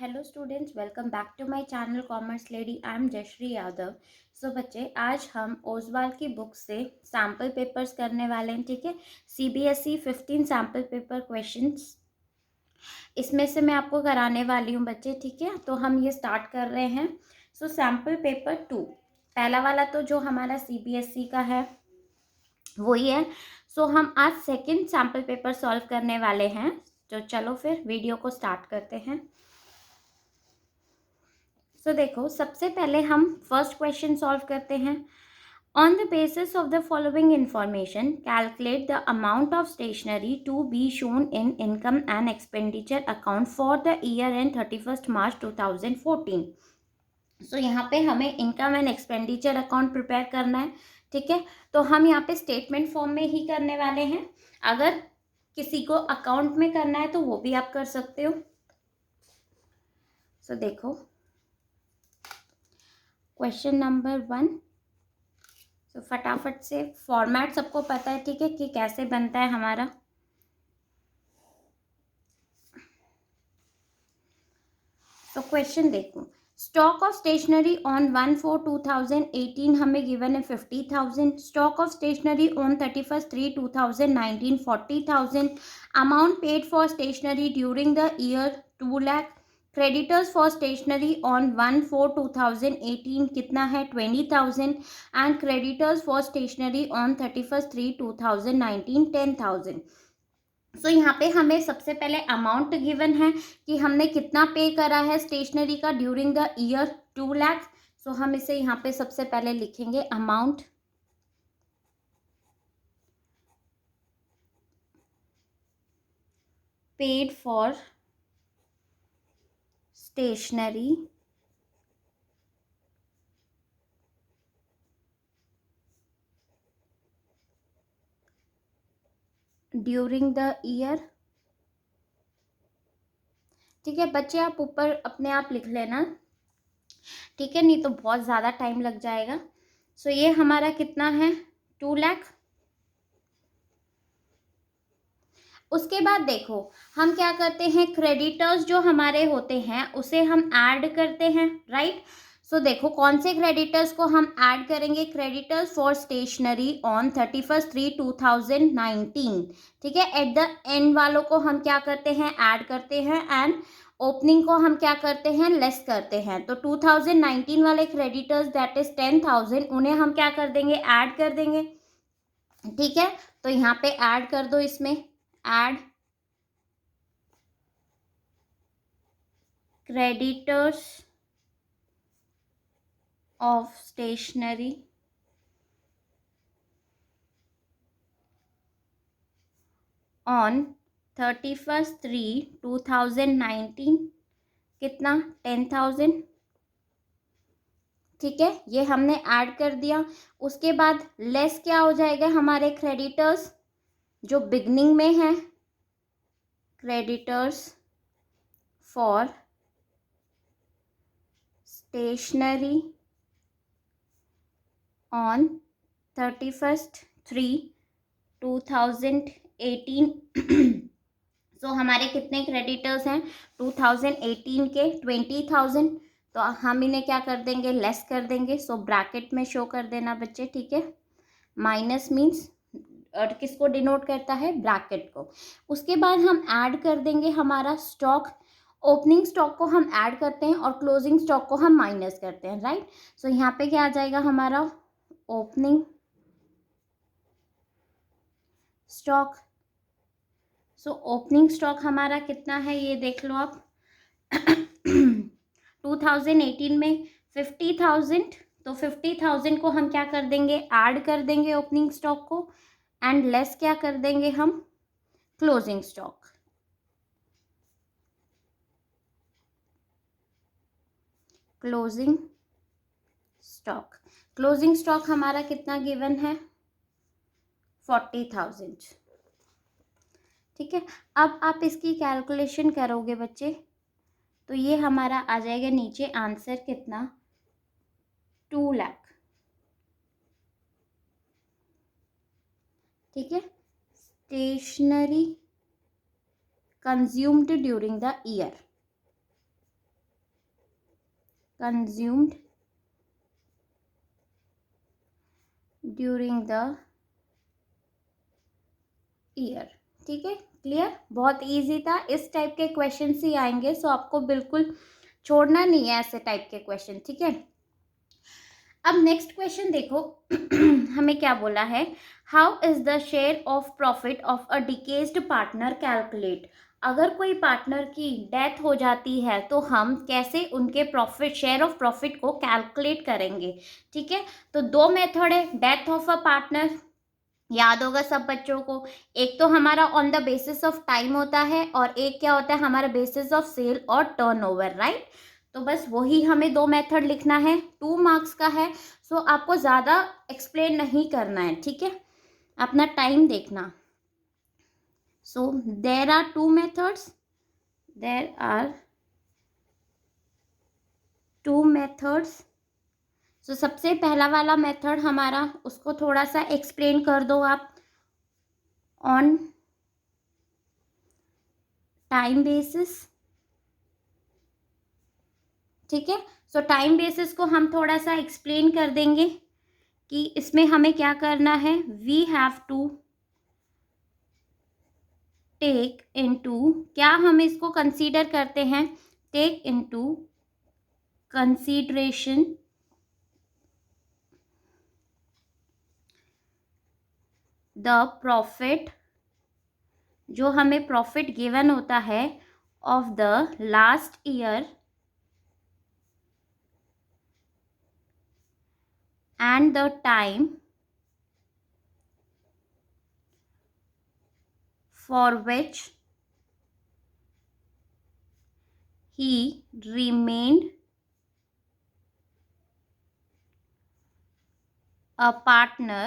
Hello students, welcome back to my channel commerce lady. I am Jayshree Yadav. So बच्चे, आज हम ओसवाल की बुक से सैम्पल पेपर्स करने वाले हैं। ठीक है, सीबीएसई 15 सैम्पल पेपर क्वेश्चंस इसमें से मैं आपको कराने वाली हूँ बच्चे। ठीक है, तो हम ये स्टार्ट कर रहे हैं। सो सैम्पल पेपर 2, पहला वाला तो जो हमारा सीबीएसई का है वही है। सो हम आज सेकंड सैम्पल पेपर सॉल्व करने वाले हैं। तो चलो फिर वीडियो को स्टार्ट करते हैं। सो देखो, सबसे पहले हम फर्स्ट क्वेश्चन सॉल्व करते हैं। On the basis of the following information calculate the amount of stationery to be shown in income and expenditure account for the year end 31 March 2014। So यहाँ पे हमें income and expenditure account prepare करना है। ठीक है, तो हम यहाँ पे स्टेटमेंट फॉर्म में ही करने वाले हैं। अगर किसी को अकाउंट में करना है तो वो भी आप कर सकते हो। सो देखो, क्वेश्चन नंबर 1। तो फटाफट से फॉर्मेट सबको पता है, ठीक है, कि कैसे बनता है हमारा। तो क्वेश्चन देखो, स्टॉक ऑफ स्टेशनरी ऑन 1/4/2018 हमें गिवन है 50,000। Stock of stationery on 31/3/2019 40,000। Amount paid for stationery during the year 2 lakh. Creditors for stationery on 1/4/2018 कितना है 20,000। And creditors for stationery on 31/3/2019 10,000। So यहाँ पे हमें सबसे पहले अमाउंट गिवन है कि हमने कितना पे करा है स्टेशनरी का during the year 2 lakh. So हम इसे यहाँ पे सबसे पहले लिखेंगे amount paid for stationery during the year. ठीक है बच्चे, आप ऊपर अपने आप लिख लेना, ठीक है, नहीं तो बहुत ज़्यादा टाइम लग जाएगा। सो ये हमारा कितना है 2 लाख। उसके बाद देखो, हम क्या करते हैं, क्रेडिटर्स जो हमारे होते हैं उसे हम ऐड करते हैं, राइट। सो देखो, कौन से क्रेडिटर्स को हम ऐड करेंगे, क्रेडिटर्स फॉर स्टेशनरी ऑन 31/3/2019। ठीक है, एट द एंड वालों को हम क्या करते हैं, ऐड करते हैं, एंड ओपनिंग को हम क्या करते हैं, लेस करते हैं। तो 2019 वाले क्रेडिटर्स दैट इज 10,000, उन्हें हम क्या कर देंगे, ऐड कर देंगे। ठीक है, तो यहाँ पे ऐड कर दो, इसमें add creditors of stationery on 31/3/2019 कितना 10,000। ठीक है, ये हमने ऐड कर दिया। उसके बाद लेस क्या हो जाएगा, हमारे क्रेडिटर्स जो बिगनिंग में है, क्रेडिटर्स फॉर स्टेशनरी ऑन 31/3/2018। सो हमारे कितने क्रेडिटर्स हैं 2018 के 20,000। तो हम इन्हें क्या कर देंगे, लेस कर देंगे। सो ब्रैकेट में शो कर देना बच्चे, ठीक है। माइनस मीन्स और किसको डिनोट करता है, ब्रैकेट को। उसके बाद हम ऐड कर देंगे हमारा स्टॉक। ओपनिंग स्टॉक को हम ऐड करते हैं और क्लोजिंग स्टॉक को हम माइनस करते हैं, राइट। सो यहाँ पे क्या आ जाएगा हमारा opening stock. So opening stock हमारा कितना है, ये देख लो आप। 2018 में 50,000, तो 50,000 को हम क्या कर देंगे, ऐड कर देंगे ओपनिंग स्टॉक को, एंड लेस क्या कर देंगे हम, closing stock. Closing stock, closing stock हमारा कितना गिवन है 40,000। ठीक है, अब आप इसकी कैलकुलेशन करोगे बच्चे, तो ये हमारा आ जाएगा नीचे आंसर कितना 2 लाख। ठीक है, stationery consumed during the year. Consumed during the year. ठीक है, क्लियर, बहुत इजी था। इस टाइप के क्वेश्चन ही आएंगे, सो आपको बिल्कुल छोड़ना नहीं है ऐसे टाइप के क्वेश्चन। ठीक है, अब नेक्स्ट क्वेश्चन देखो हमें क्या बोला है, how is the share of profit of a deceased partner calculate. अगर कोई पार्टनर की डेथ हो जाती है तो हम कैसे उनके प्रॉफिट, शेयर ऑफ प्रॉफिट को कैलकुलेट करेंगे। ठीक है, तो दो मेथड है, डेथ ऑफ अ पार्टनर, याद होगा सब बच्चों को, एक तो हमारा on the basis of time होता है और एक क्या होता है हमारा बेसिस ऑफ सेल और टर्नओवर, राइट। तो बस वही हमें दो मेथड लिखना है, 2 मार्क्स का है, सो आपको ज़्यादा एक्सप्लेन नहीं करना है। ठीक है, अपना टाइम देखना। So there are 2 methods, there are 2 methods. So सबसे पहला वाला मेथड हमारा, उसको थोड़ा सा एक्सप्लेन कर दो आप। ऑन टाइम बेसिस, ठीक है, सो टाइम बेसिस को हम थोड़ा सा एक्सप्लेन कर देंगे कि इसमें हमें क्या करना है। We have to take into, क्या हम इसको कंसीडर करते हैं, take into consideration the profit, जो हमें प्रॉफिट गिवन होता है of the last year and the time for which he remained a partner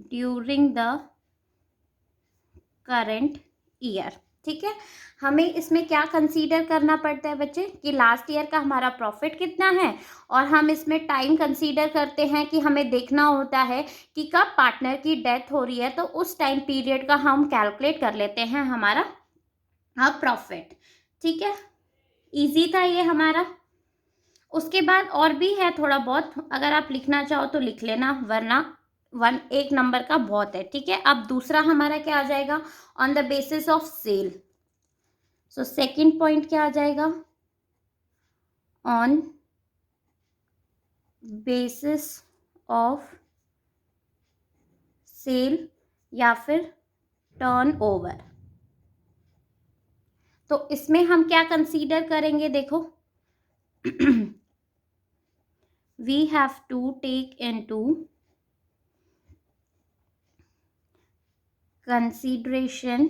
during the current year। ठीक है, हमें इसमें क्या कंसीडर करना पड़ता है बच्चे कि लास्ट ईयर का हमारा प्रॉफिट कितना है, और हम इसमें टाइम कंसीडर करते हैं कि हमें देखना होता है कि कब पार्टनर की डेथ हो रही है, तो उस टाइम पीरियड का हम कैलकुलेट कर लेते हैं हमारा प्रॉफिट। ठीक है, इजी था ये हमारा। उसके बाद और भी है थोड़ा बहुत, अगर आप लिखना चाहो तो लिख लेना, वरना एक नंबर का बहुत है। ठीक है, अब दूसरा हमारा क्या आ जाएगा, on the basis of sale. So second point क्या आ जाएगा, ऑन बेसिस ऑफ सेल या फिर टर्नओवर। तो इसमें हम क्या कंसीडर करेंगे, देखो we have to take into consideration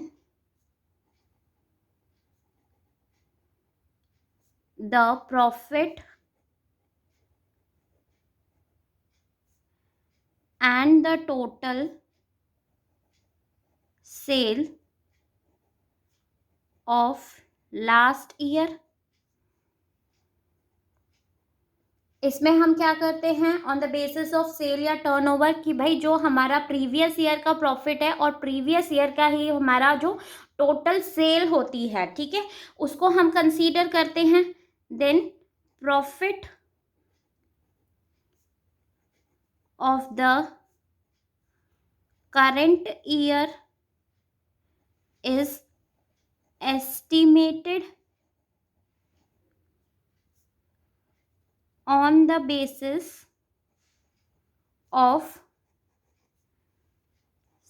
the profit and the total sale of last year। इसमें हम क्या करते हैं, on the basis of sale या टर्नओवर, कि भाई जो हमारा प्रीवियस ईयर का प्रॉफिट है और प्रीवियस ईयर का ही हमारा जो टोटल सेल होती है, ठीक है, उसको हम कंसीडर करते हैं। Then profit of the current year is estimated on the basis of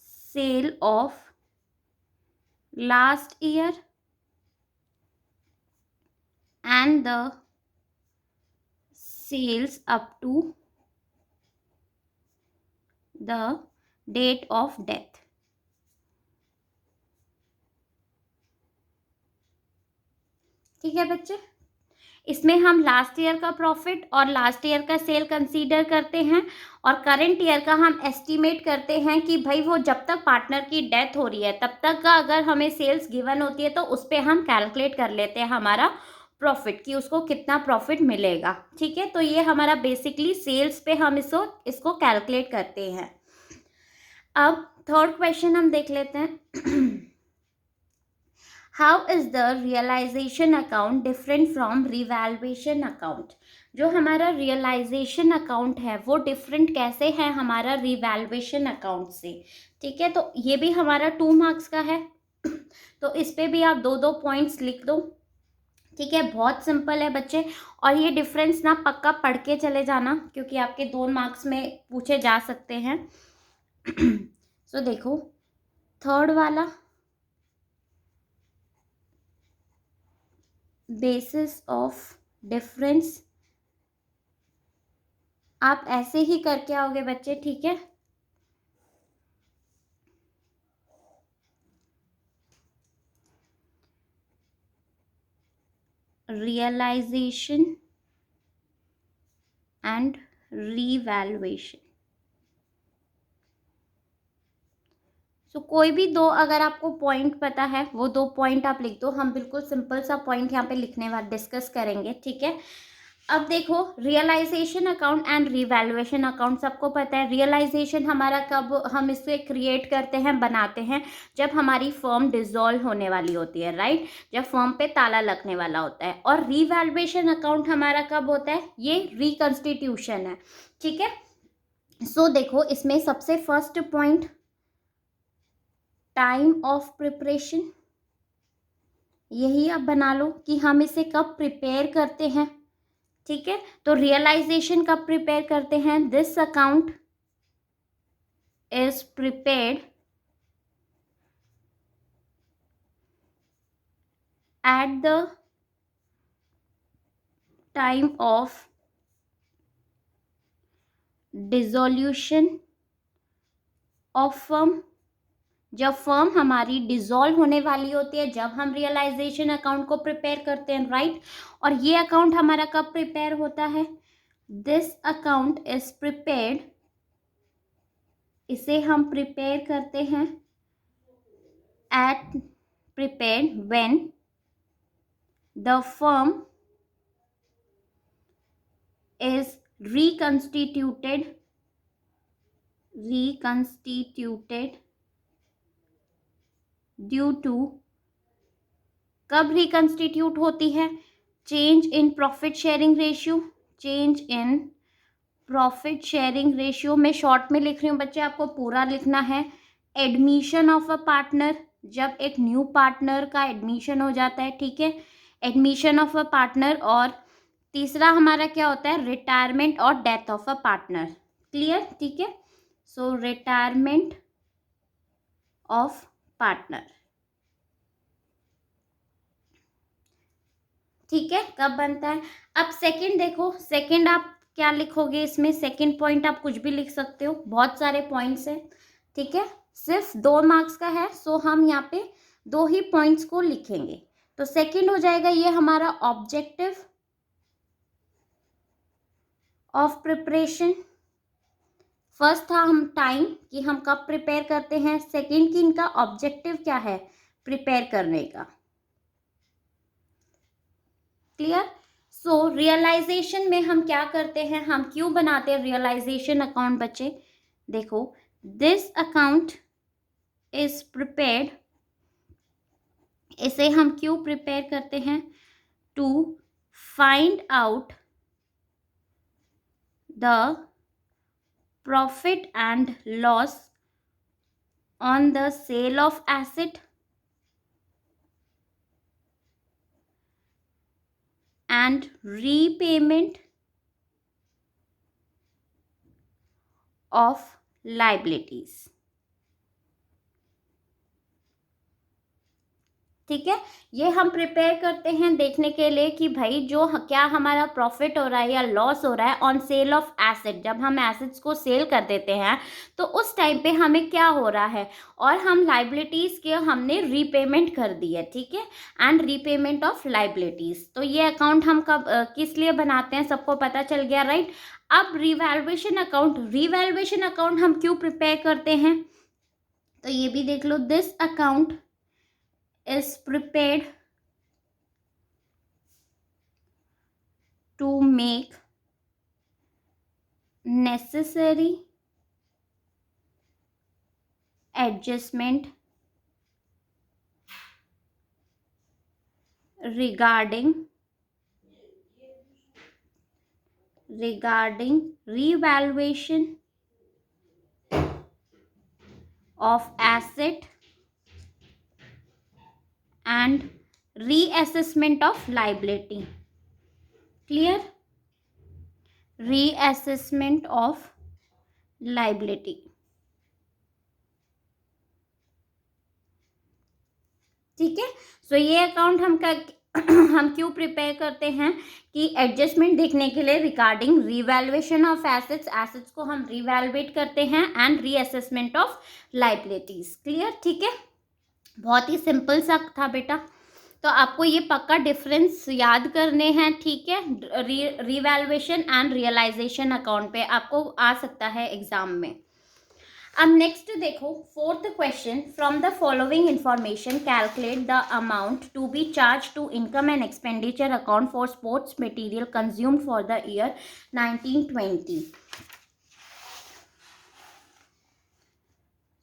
sale of last year and the sales up to the date of death। ठीक है बच्चे, इसमें हम लास्ट ईयर का प्रॉफिट और लास्ट ईयर का सेल कंसीडर करते हैं, और करंट ईयर का हम एस्टिमेट करते हैं कि भाई वो जब तक पार्टनर की डेथ हो रही है तब तक का अगर हमें सेल्स गिवन होती है तो उस पर हम कैलकुलेट कर लेते हैं हमारा प्रॉफिट, कि उसको कितना प्रॉफिट मिलेगा। ठीक है, तो ये हमारा बेसिकली सेल्स पे हम इसको कैलकुलेट करते हैं। अब थर्ड क्वेश्चन हम देख लेते हैं, how is the realisation account different from revaluation account? जो हमारा रियलाइजेशन अकाउंट है वो डिफरेंट कैसे है हमारा रिवैल्यूएशन अकाउंट से? ठीक है, तो ये भी हमारा 2 मार्क्स का है। तो इस पे भी आप दो दो पॉइंट्स लिख दो। ठीक है, बहुत सिंपल है बच्चे। और ये डिफरेंस ना पक्का पढ़ के चले जाना, क्योंकि आपके 2 मार्क्स में पूछे जा सकते हैं। सो देखो, थर्ड वाला, बेसिस ऑफ डिफरेंस, आप ऐसे ही करके आओगे बच्चे। ठीक है, रियलाइजेशन एंड रीवैल्यूएशन। सो कोई भी दो अगर आपको पॉइंट पता है वो 2 पॉइंट आप लिख दो। हम बिल्कुल सिंपल सा पॉइंट यहाँ पे लिखने वाले डिस्कस करेंगे। ठीक है, अब देखो, realisation account and revaluation account सबको पता है। रियलाइजेशन हमारा कब हम इसे क्रिएट करते हैं, बनाते हैं, जब हमारी फर्म डिसॉल्व होने वाली होती है, राइट, जब फर्म पे ताला लगने वाला होता है। और रिवैल्यूएशन अकाउंट हमारा कब होता है, ये रिकंस्टिट्यूशन है। ठीक है, सो देखो, इसमें सबसे first point, time of preparation, यही आप बना लो कि हम इसे कब प्रिपेयर करते हैं। ठीक है, तो रियलाइजेशन कब प्रिपेयर करते हैं, this account is prepared at the time of dissolution of firm, जब फर्म हमारी डिसॉल्व होने वाली होती है, जब हम रियलाइजेशन अकाउंट को प्रिपेयर करते हैं, राइट। और ये अकाउंट हमारा कब प्रिपेयर होता है, दिस अकाउंट इज प्रिपेयर्ड, इसे हम प्रिपेयर करते हैं at prepared when the firm is reconstituted due to, कब रिकंस्टिट्यूट होती है, change in profit sharing ratio, change in profit sharing ratio में शॉर्ट में लिख रही हूँ बच्चे, आपको पूरा लिखना है। एडमिशन ऑफ अ पार्टनर, जब एक न्यू पार्टनर का एडमिशन हो जाता है। ठीक है, एडमिशन ऑफ अ पार्टनर। और तीसरा हमारा क्या होता है, रिटायरमेंट और death of a partner. Clear? ठीक है, सो रिटायरमेंट ऑफ पार्टनर। ठीक है, कब बनता है। अब सेकंड देखो, सेकंड आप क्या लिखोगे इसमें, सेकंड पॉइंट आप कुछ भी लिख सकते हो, बहुत सारे पॉइंट्स हैं। ठीक है, सिर्फ 2 मार्क्स का है, सो हम यहाँ पे 2 ही पॉइंट्स को लिखेंगे। तो सेकंड हो जाएगा ये हमारा ऑब्जेक्टिव ऑफ प्रिपरेशन। फर्स्ट था हम टाइम, कि हम कब प्रिपेयर करते हैं। सेकंड की इनका ऑब्जेक्टिव क्या है, प्रिपेयर करने का। क्लियर? सो रियलाइजेशन में हम क्या करते हैं, हम क्यों बनाते हैं रियलाइजेशन अकाउंट बच्चे, देखो, दिस अकाउंट इज प्रिपेयर्ड, इसे हम क्यों प्रिपेयर करते हैं, to find out the profit and loss on the sale of asset and repayment of liabilities। ठीक है, ये हम प्रिपेयर करते हैं देखने के लिए कि भाई जो क्या हमारा प्रॉफिट हो रहा है या लॉस हो रहा है ऑन सेल ऑफ एसेट, जब हम एसेट्स को सेल कर देते हैं तो उस टाइम पे हमें क्या हो रहा है, और हम लाइबिलिटीज़ के हमने रीपेमेंट कर दी है। ठीक है, एंड रीपेमेंट ऑफ लाइबिलिटीज़। तो ये अकाउंट हम कब किस लिए बनाते हैं, सबको पता चल गया, राइट। अब रिवैल्यूएशन अकाउंट, रिवैल्यूएशन अकाउंट हम क्यों प्रिपेयर करते हैं, तो ये भी देख लो, this account is prepared to make necessary adjustment regarding revaluation of asset and reassessment of liability. Clear? Reassessment of liability. ठीक है. सो ये अकाउंट हम क्यों प्रिपेयर करते हैं कि एडजस्टमेंट देखने के लिए रिगार्डिंग रिवैल्यूएशन ऑफ एसेट्स को हम रिवैल्यूएट करते हैं and reassessment of liabilities. Clear? ठीक है. बहुत ही सिंपल सा था बेटा. तो आपको ये पक्का डिफरेंस याद करने हैं. ठीक है. रिवैल्यूएशन एंड रियलाइजेशन अकाउंट पे आपको आ सकता है एग्जाम में. अब नेक्स्ट देखो, fourth question. From the following information calculate the amount to be charge to income and expenditure account for sports material consumed for the year 1920.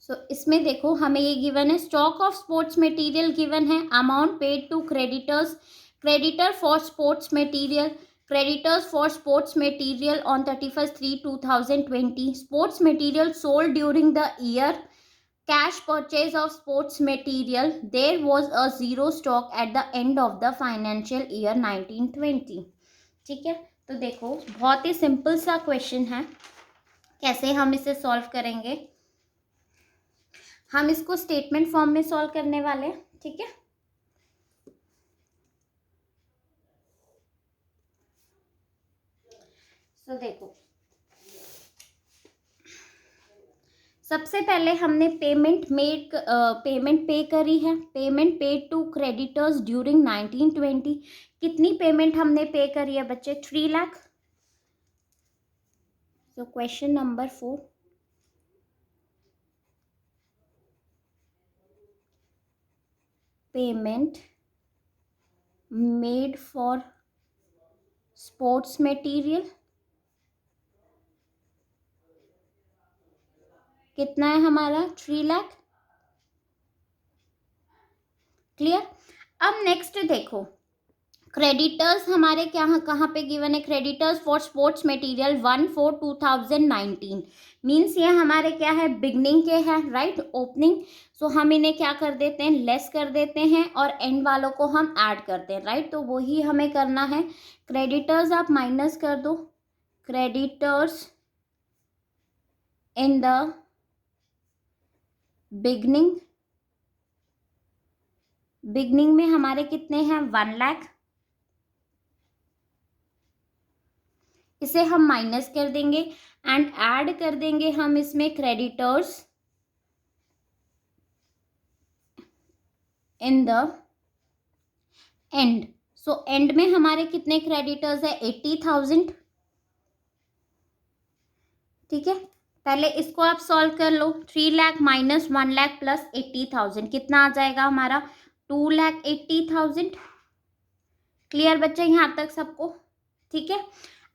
So इसमें देखो हमें ये गिवन है, stock of sports material given है, amount paid to creditor for sports material, creditors for sports material on 31st 3 2020, sports material sold during the year, cash purchase of sports material, there was a zero stock at the end of the financial year 1920. ठीक है. तो देखो बहुत ही simple सा question है. कैसे हम इसे सॉल्व करेंगे? हम इसको स्टेटमेंट फॉर्म में सॉल्व करने वाले हैं. ठीक है. तो देखो सबसे पहले हमने पेमेंट पे करी है. Payment paid to creditors during 1920. कितनी पेमेंट हमने पे करी है बच्चे? 3 lakh. So question number 4. Payment made for sports material कितना है हमारा? 3 लाख. क्लियर? अब नेक्स्ट देखो, क्रेडिटर्स हमारे कहाँ पे गिवन है? Creditors for sports material 1/4/2019 means ये हमारे क्या है? बिगनिंग के हैं, राइट? ओपनिंग. सो हम इन्हें क्या कर देते हैं? लेस कर देते हैं और एंड वालों को हम ऐड करते हैं, राइट? तो वही हमें करना है. क्रेडिटर्स आप माइनस कर दो. क्रेडिटर्स इन द बिगनिंग में हमारे कितने हैं? 1 लाख. इसे हम माइनस कर देंगे एंड ऐड कर देंगे हम इसमें creditors in the end. So and में हमारे कितने क्रेडिटर्स है? 80,000. ठीक है. पहले इसको आप सॉल्व कर लो. 3 लाख माइनस 1 लाख प्लस 80,000 कितना आ जाएगा हमारा? 2,80,000. क्लियर बच्चे यहाँ तक सबको? ठीक है.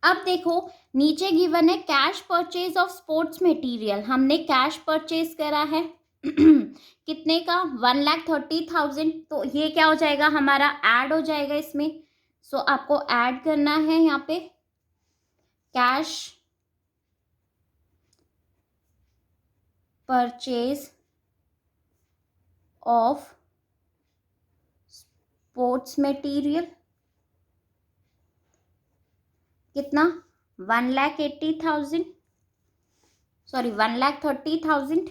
अब देखो नीचे गिवन है cash purchase of sports material. हमने कैश परचेज करा है कितने का? 1,30,000. तो ये क्या हो जाएगा हमारा? ऐड हो जाएगा इसमें. सो आपको ऐड करना है यहाँ पे cash purchase of sports material कितना? 1,80,000. सॉरी 1,30,000.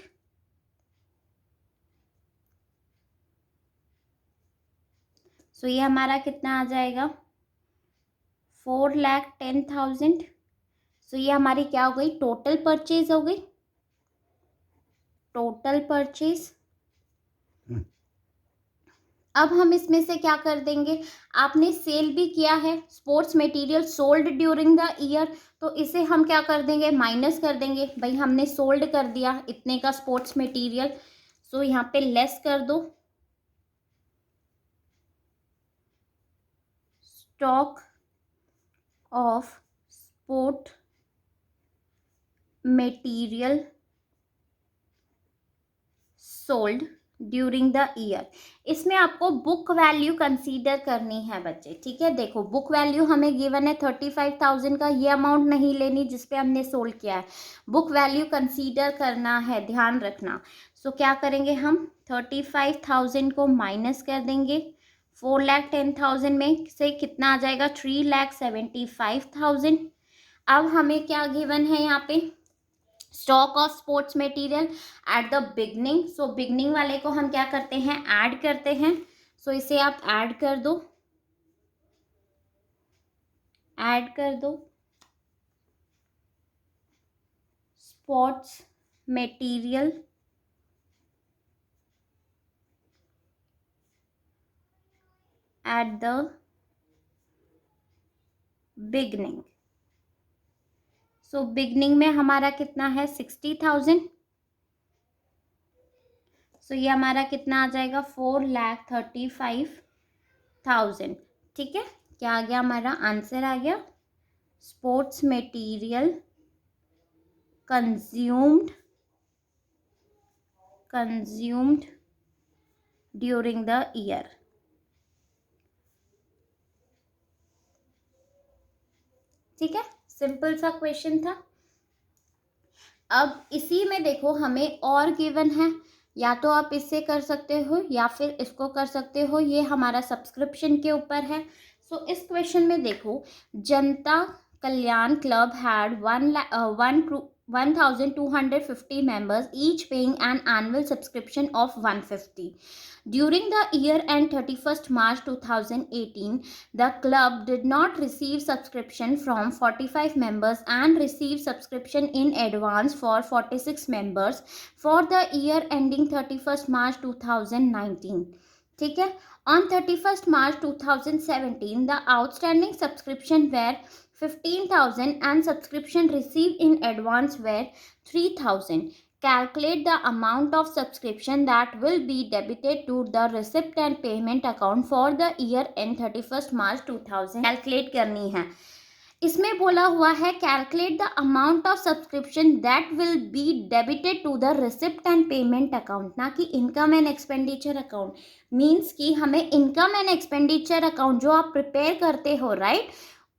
सो ये हमारा कितना आ जाएगा? 4,10,000. सो ये हमारी क्या हो गई? टोटल परचेज हो गई. Total purchase. अब हम इसमें से क्या कर देंगे? आपने सेल भी किया है, sports material sold during the year, तो इसे हम क्या कर देंगे? माइनस कर देंगे. भाई हमने सोल्ड कर दिया इतने का स्पोर्ट्स मटेरियल. सो यहाँ पे लेस कर दो stock of sport material sold. During the year. इसमें आपको बुक वैल्यू कंसीडर करनी है बच्चे, ठीक है। देखो बुक वैल्यू हमें गिवन है 35,000 का, ये अमाउंट नहीं लेनी जिस पे हमने सोल्व किया है, बुक वैल्यू कंसीडर करना है, ध्यान रखना। सो क्या करेंगे हम, 35,000 को माइनस कर देंगे, 4,10,000 में से कितना आ जाएगा, 3,75,000। अब हमें क्या गिवन है यहाँ पे, stock of sports material at the beginning. So beginning वाले को हम क्या करते हैं, ऐड करते हैं। सो इसे आप ऐड कर दो, ऐड कर दो, sports material at the beginning. So beginning में हमारा कितना है, 60,000। सो ये हमारा कितना आ जाएगा, 4,35,000, ठीक है। क्या आ गया, हमारा आंसर आ गया, sports material consumed during the year। ठीक है, सिंपल सा क्वेश्चन था। अब इसी में देखो हमें और गिवन है, या तो आप इससे कर सकते हो या फिर इसको कर सकते हो, ये हमारा सब्सक्रिप्शन के ऊपर है। सो इस क्वेश्चन में देखो, जनता कल्याण club had 1,250 members, each paying an annual subscription of 150. During the year end 31st March 2018, the club did not receive subscription from 45 members and received subscription in advance for 46 members for the year ending 31st March 2019. ठीक है, on 31st March 2017, the outstanding subscription were 15,000 and subscription received in advance were 3,000. Calculate the amount of subscription that will be debited to the receipt and payment account for the year end 31st March 2000. Calculate करनी है। इसमें बोला हुआ है calculate the amount of subscription that will be debited to the receipt and payment account, ना कि income and expenditure account. Means कि हमें इनकम एंड एक्सपेंडिचर अकाउंट जो आप प्रिपेयर करते हो, राइट,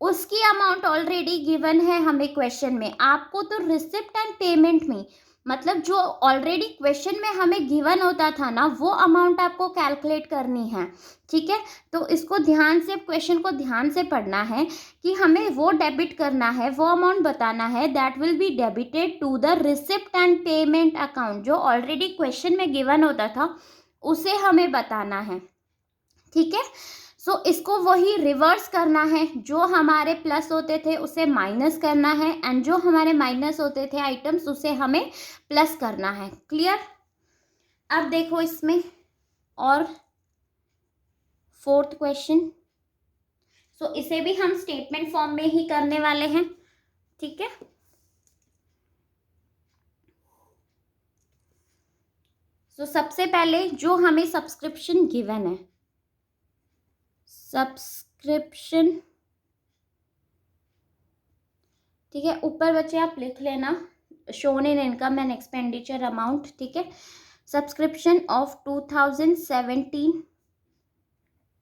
उसकी अमाउंट ऑलरेडी गिवन है हमें क्वेश्चन में। आपको तो रिसिप्ट एंड पेमेंट में, मतलब जो ऑलरेडी क्वेश्चन में हमें गिवन होता था ना, वो अमाउंट आपको कैलकुलेट करनी है, ठीक है। तो इसको ध्यान से, क्वेश्चन को ध्यान से पढ़ना है कि हमें वो डेबिट करना है, वो अमाउंट बताना है that will be debited to the receipt and payment account, जो ऑलरेडी क्वेश्चन में गिवन होता था उसे हमें बताना है, ठीक है। सो इसको वही रिवर्स करना है, जो हमारे प्लस होते थे उसे माइनस करना है, एंड जो हमारे माइनस होते थे आइटम्स उसे हमें प्लस करना है। क्लियर। अब देखो इसमें और फोर्थ क्वेश्चन, सो इसे भी हम स्टेटमेंट फॉर्म में ही करने वाले हैं, ठीक है। सो सबसे पहले जो हमें सब्सक्रिप्शन गिवन है, सब्सक्रिप्शन, ठीक है, ऊपर बच्चे आप लिख लेना, shown in income and expenditure amount, ठीक है। सब्सक्रिप्शन ऑफ 2017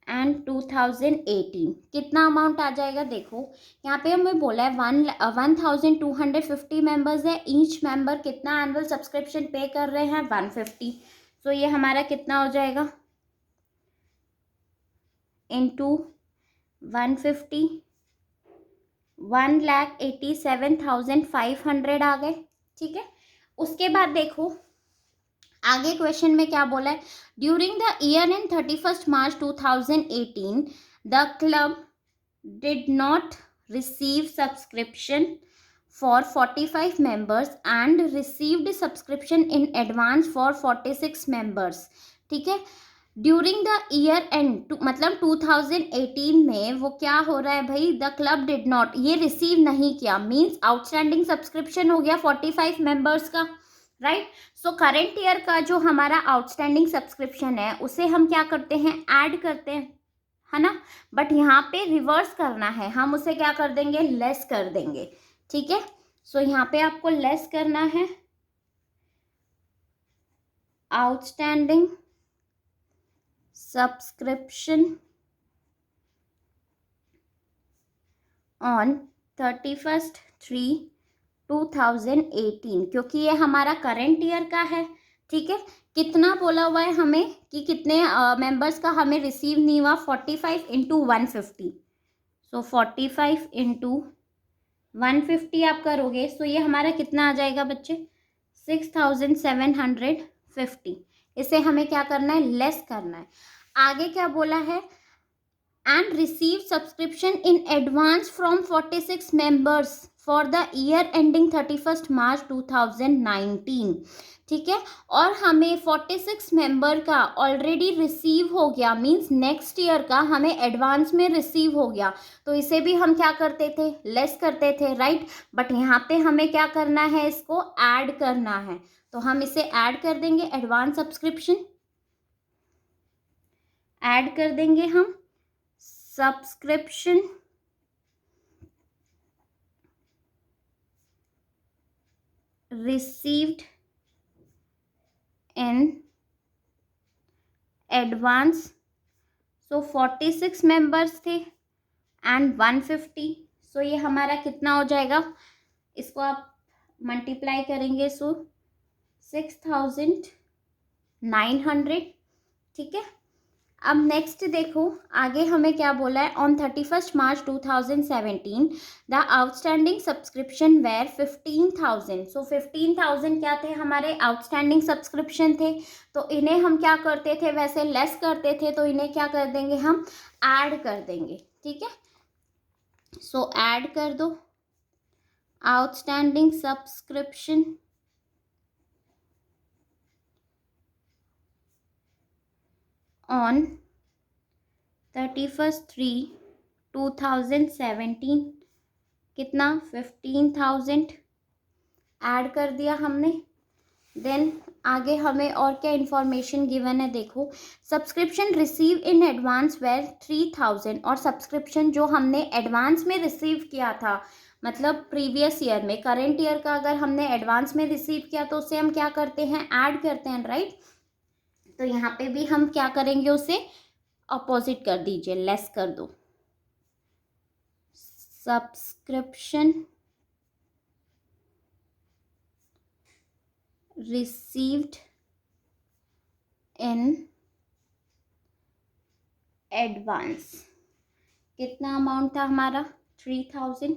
एंड 2018 कितना अमाउंट आ जाएगा, देखो यहाँ पे हमें बोला है 1,250 मेंबर्स है, ईच मेंबर कितना एनुअल सब्सक्रिप्शन पे कर रहे हैं, 150। सो ये हमारा कितना हो जाएगा, इंटू 150, 1,87,500 आ गए, ठीक है। उसके बाद देखो आगे क्वेश्चन में क्या बोला है, during the year in 31st March 2018 the club did not receive subscription for 45 members and received subscription in advance for 46 members, ठीक है। ड्यूरिंग द ईयर एंड, मतलब 2018 में वो क्या हो रहा है भाई, द क्लब डिड नॉट, ये रिसीव नहीं किया, मीन्स आउटस्टैंडिंग सब्सक्रिप्शन हो गया 45 मेंबर्स का, राइट। सो करेंट ईयर का जो हमारा आउटस्टैंडिंग सब्सक्रिप्शन है उसे हम क्या करते हैं, ऐड करते हैं, है ना। बट यहाँ पे रिवर्स करना है, हम उसे क्या कर देंगे, लेस कर देंगे, ठीक है। सो यहाँ पे आपको लेस करना है आउटस्टैंडिंग सब्सक्रिप्शन ऑन 31/3/2018, क्योंकि ये हमारा करंट ईयर का है। ठीक है, कितना बोला हुआ है हमें कि कितने मेंबर्स का हमें रिसीव नहीं हुआ, 45 इंटू 150। सो 45 इंटू 150 आप करोगे, सो ये हमारा कितना आ जाएगा बच्चे, 6750। इसे हमें क्या करना है, लेस करना है। आगे क्या बोला है, and receive subscription in advance from 46 members for the year ending 31st March 2019। ठीक है, और हमें 46 मेंबर का ऑलरेडी रिसीव हो गया, मींस नेक्स्ट ईयर का हमें एडवांस में रिसीव हो गया, तो इसे भी हम क्या करते थे, लेस करते थे, राइट। बट यहाँ पे हमें क्या करना है, इसको ऐड करना है, तो हम इसे ऐड कर देंगे, एडवांस सब्सक्रिप्शन ऐड कर देंगे हम, subscription received in advance। So 46 members थे एंड 150, सो ये हमारा कितना हो जाएगा, इसको आप मल्टीप्लाई करेंगे, सो 6900। ठीक है, अब नेक्स्ट देखो आगे हमें क्या बोला है, on 31 March 2017 the outstanding subscription were 15,000। So 15,000 क्या थे, हमारे आउटस्टैंडिंग सब्सक्रिप्शन थे, तो इन्हें हम क्या करते थे, वैसे लेस करते थे, तो इन्हें क्या कर देंगे, हम ऐड कर देंगे। ठीक है, सो ऐड कर दो, आउटस्टैंडिंग सब्सक्रिप्शन ऑन 31/3/2017 कितना, 15,000 ऐड कर दिया हमने। देन आगे हमें और क्या इन्फॉर्मेशन गिवन है, देखो subscription receive in advance were 3,000, और सब्सक्रिप्शन जो हमने एडवांस में रिसीव किया था, मतलब प्रीवियस ईयर में, करंट ईयर का अगर हमने एडवांस में रिसीव किया तो उसे हम क्या करते हैं, ऐड करते हैं, राइट। तो यहाँ पे भी हम क्या करेंगे, उसे अपोजिट कर दीजिए, लेस कर दो, सब्सक्रिप्शन रिसीव्ड इन एडवांस, कितना अमाउंट था हमारा, 3,000।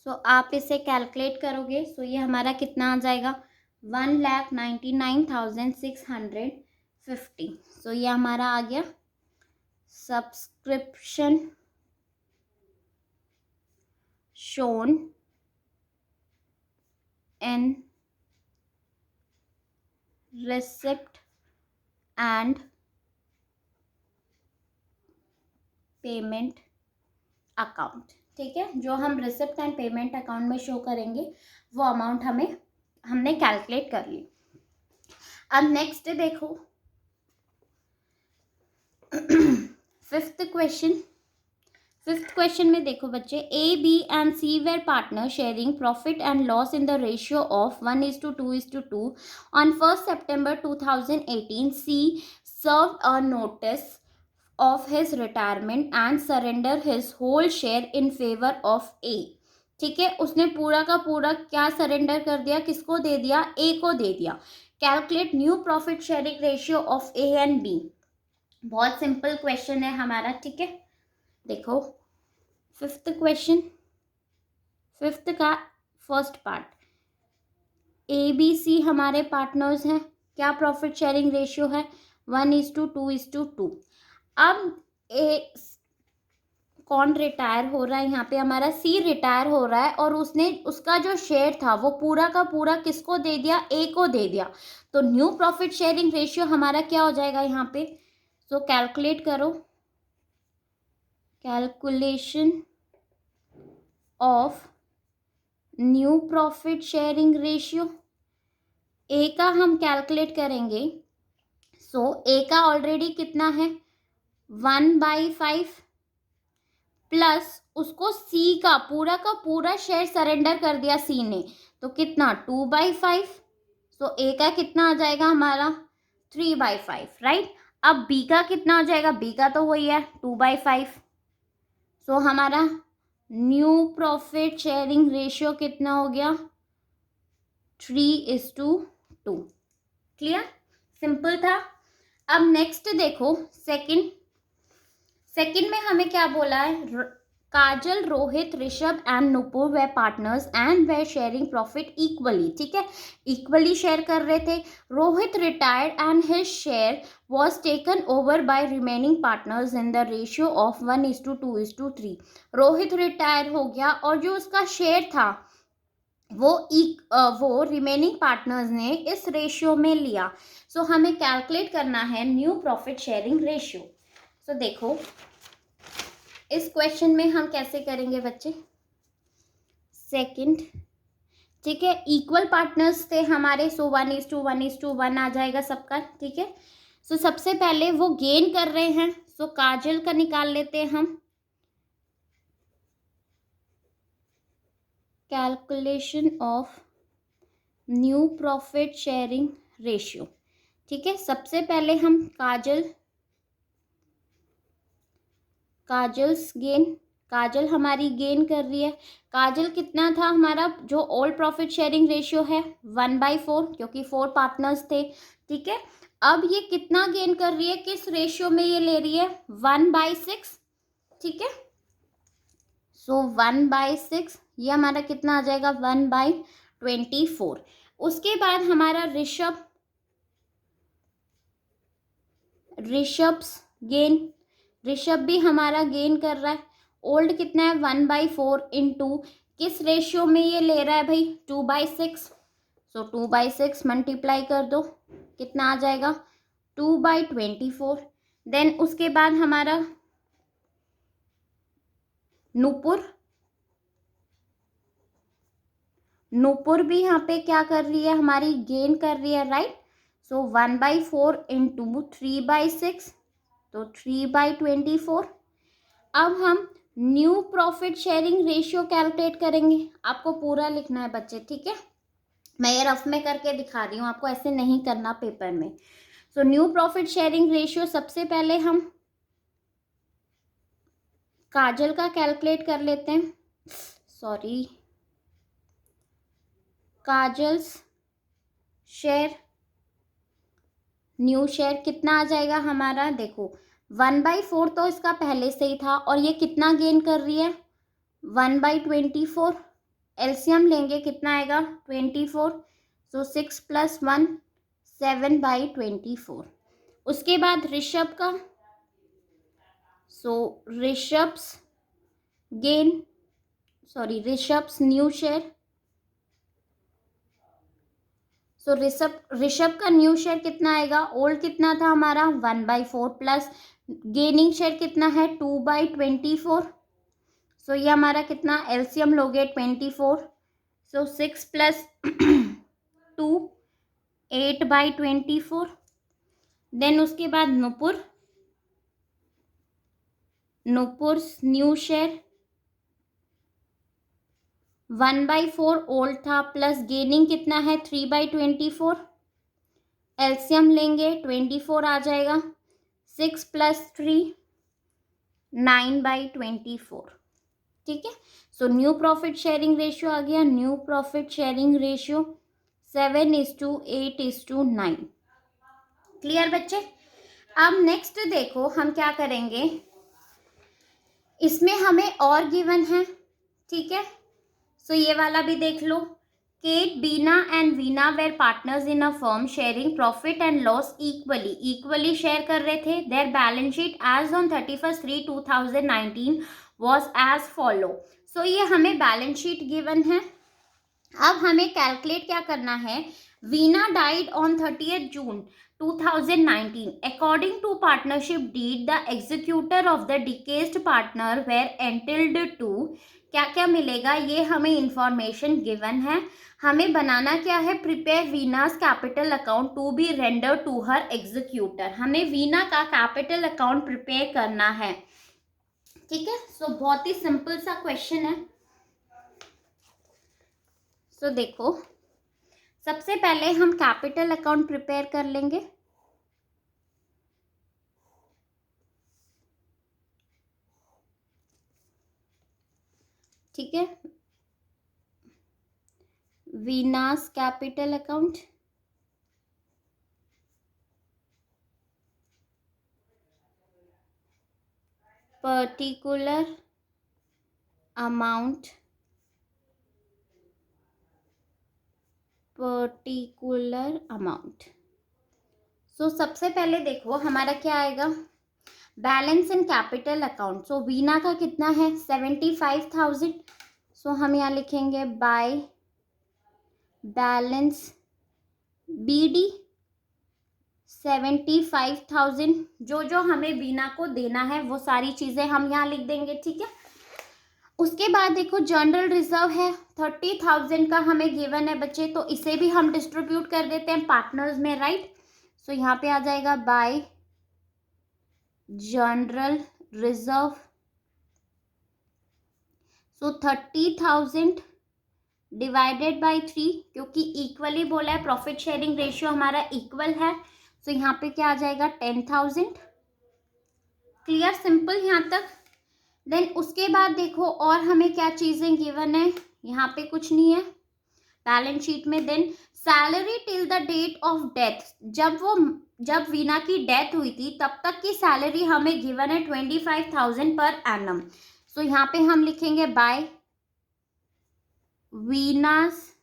सो आप इसे कैलकुलेट करोगे, सो ये हमारा कितना आ जाएगा, 1,99,650। सो ये हमारा आ गया subscription shown in receipt and payment account. ठीक है, जो हम रिसिप्ट एंड पेमेंट अकाउंट में शो करेंगे वो अमाउंट हमने कैलकुलेट कर ली। अब नेक्स्ट देखो फिफ्थ क्वेश्चन में देखो बच्चे, A B and C were partner sharing profit and loss in the ratio of 1:2:2 on 1 September 2018। C serve a notice of his retirement and surrender his whole share in favor of A। ठीक है, उसने पूरा का पूरा क्या surrender कर दिया, किसको दे दिया, ए को दे दिया। Calculate new profit sharing ratio of A and B. बहुत सिंपल क्वेश्चन है हमारा। ठीक है, देखो फिफ्थ का first part, A B C हमारे पार्टनर्स हैं, क्या प्रॉफिट शेयरिंग रेशियो है, 1:2:2। अब ए कौन रिटायर हो रहा है, यहाँ पे हमारा सी रिटायर हो रहा है, और उसने उसका जो शेयर था वो पूरा का पूरा किसको दे दिया, ए को दे दिया। तो न्यू प्रॉफिट शेयरिंग रेशियो हमारा क्या हो जाएगा यहाँ पे, सो कैलकुलेट करो, calculation of new profit sharing ratio. A का हम कैलकुलेट करेंगे, सो ए का ऑलरेडी कितना है, 1/5 प्लस उसको सी का पूरा शेयर सरेंडर कर दिया सी ने, तो कितना, 2/5। सो ए का कितना आ जाएगा हमारा, 3/5, राइट। अब बी का कितना हो जाएगा, बी का तो वही है 2/5। सो हमारा न्यू प्रॉफिट शेयरिंग रेशियो कितना हो गया, 3:2। क्लियर, सिंपल था। अब नेक्स्ट देखो, सेकंड में हमें क्या बोला है, Kajal, Rohit, Rishabh and Nupur were partners and were sharing profit equally. ठीक है, इक्वली शेयर कर रहे थे। Rohit retired and his share was taken over by remaining partners in the ratio of 1:2:3। Rohit retire हो गया और जो उसका शेयर था वो रिमेनिंग पार्टनर्स ने इस रेशियो में लिया। सो हमें कैलकुलेट करना है न्यू प्रॉफिट शेयरिंग रेशियो। सो देखो इस क्वेश्चन में हम कैसे करेंगे बच्चे, सेकंड, ठीक है, इक्वल पार्टनर्स थे हमारे, सो 1:1:1 आ जाएगा सबका। ठीक है, सो सबसे पहले वो गेन कर रहे हैं, सो काजल का निकाल लेते हैं हम, calculation of new profit sharing ratio. ठीक है, सबसे पहले हम काजल्स गेन, काजल हमारी गेन कर रही है। काजल कितना था हमारा, जो ओल्ड प्रॉफिट शेयरिंग रेशियो है 1/4, क्योंकि 4 पार्टनर्स थे। ठीक है, अब ये कितना गेन कर रही है, किस रेशियो में ये ले रही है, 1/6। ठीक है, सो 1/6 ये हमारा कितना आ जाएगा, 1/24। उसके बाद हमारा ऋषभ भी हमारा गेन कर रहा है। ओल्ड कितना है, 1/4 इंटू किस रेशियो में ये ले रहा है भाई, 2/6। सो 2/6 मल्टीप्लाई कर दो, कितना आ जाएगा, 2/24। देन उसके बाद हमारा नुपुर भी यहाँ पे क्या कर रही है, हमारी गेन कर रही है, राइट। सो 1/4 इंटू 3/6, तो 3/24। अब हम new profit sharing ratio calculate करेंगे। आपको पूरा लिखना है बच्चे, ठीक है, मैं ये रफ में करके दिखा रही हूँ आपको, ऐसे नहीं करना पेपर में। सो न्यू प्रॉफिट शेयरिंग रेशियो सबसे पहले हम काजल का कैलकुलेट कर लेते हैं, sorry, kajals share, new share कितना आ जाएगा हमारा, देखो 1/4 तो इसका पहले से ही था, और ये कितना गेन कर रही है, 1/24। एलसीएम लेंगे कितना आएगा, 24। सो 6 + 1 7/24। उसके बाद ऋषभ का, सो ऋषभ्स न्यू शेयर, सो ऋषभ का न्यू शेयर कितना आएगा, ओल्ड कितना था हमारा 1/4 प्लस गेनिंग शेयर कितना है 2/24। सो ये हमारा कितना, एलसीएम लोगे 24। सो 6 + 2 8/24। देन उसके बाद नुपुर न्यू शेयर 1/4 ओल्ड था, प्लस गेनिंग कितना है 3/24। एलसीएम लेंगे 24 आ जाएगा, 6 + 3 9/24। ठीक है, so new profit sharing ratio आ गया, new profit sharing ratio 7:8:9। Clear बच्चे। अब नेक्स्ट देखो हम क्या करेंगे, इसमें हमें और गिवन है, ठीक है, सो ये वाला भी देख लो। Kate, Bina and Veena were partners in a firm sharing profit and loss equally share कर रहे थे। Their balance sheet as on 31/3/2019 was as follow. So ये हमें बैलेंस शीट गिवन है। अब हमें कैलकुलेट क्या करना है, Veena died on 30th June 2019 according to partnership deed the executor of the deceased partner were entitled to, क्या क्या मिलेगा ये हमें इंफॉर्मेशन गिवन है। हमें बनाना क्या है, prepare Veena's capital account to be render to her executor. हमें वीना का कैपिटल अकाउंट प्रिपेयर करना है, ठीक है। सो बहुत ही सिंपल सा क्वेश्चन है। सो देखो सबसे पहले हम कैपिटल अकाउंट प्रिपेयर कर लेंगे। ठीक है, वीनास कैपिटल अकाउंट, पर्टिकुलर अमाउंट, सो सबसे पहले देखो हमारा क्या आएगा, बैलेंस इन कैपिटल अकाउंट। सो वीना का कितना है 75,000। सो हम यहाँ लिखेंगे बाय बैलेंस बीडी 75,000। जो जो हमें वीना को देना है वो सारी चीजें हम यहाँ लिख देंगे, ठीक है। उसके बाद देखो जनरल रिजर्व है 30,000 का हमें गिवन है बच्चे, तो इसे भी हम डिस्ट्रीब्यूट कर देते हैं पार्टनर्स में, राइट। सो यहाँ पे आ जाएगा bye general reserve. So 30,000 divided by 3, क्योंकि इक्वली बोला है, प्रॉफिट शेयरिंग रेशियो हमारा इक्वल है। सो यहाँ पे क्या आ जाएगा 10,000। क्लियर, सिंपल यहाँ तक। देन उसके बाद देखो और हमें क्या चीजें गिवन है, यहाँ पे कुछ नहीं है बैलेंस शीट में। Then salary till the date of death, जब वीना की डेथ हुई थी तब तक की सैलरी हमें गिवन है 25,000 पर एनम। सो यहाँ पे हम लिखेंगे by Veena's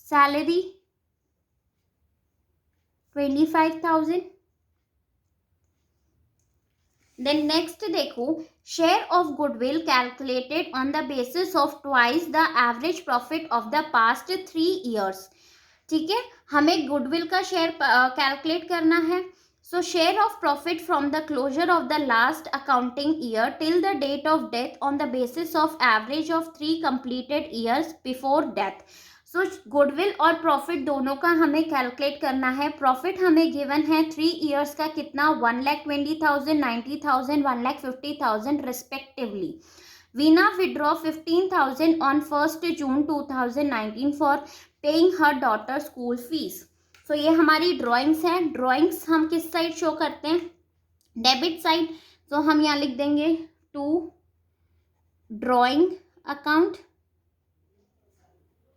salary 25,000। Then next देखो share of goodwill calculated on the basis of twice the average profit of the past 3 years. ठीक है, हमें गुडविल का शेयर कैलकुलेट करना है। So share of profit from the closure of the last accounting year till the date of death on the basis of average of 3 completed years before death. So goodwill और profit दोनों का हमें calculate करना है। Profit हमें given है 3 years का कितना 1,20,000, 90,000, 1,50,000 respectively. Veena withdraw 15,000 on 1 June 2019 for paying her daughter school fees. So ये हमारी ड्राइंग्स हैं। ड्राइंग्स हम किस साइड शो करते हैं, डेबिट साइड। तो हम यहाँ लिख देंगे टू ड्राइंग अकाउंट,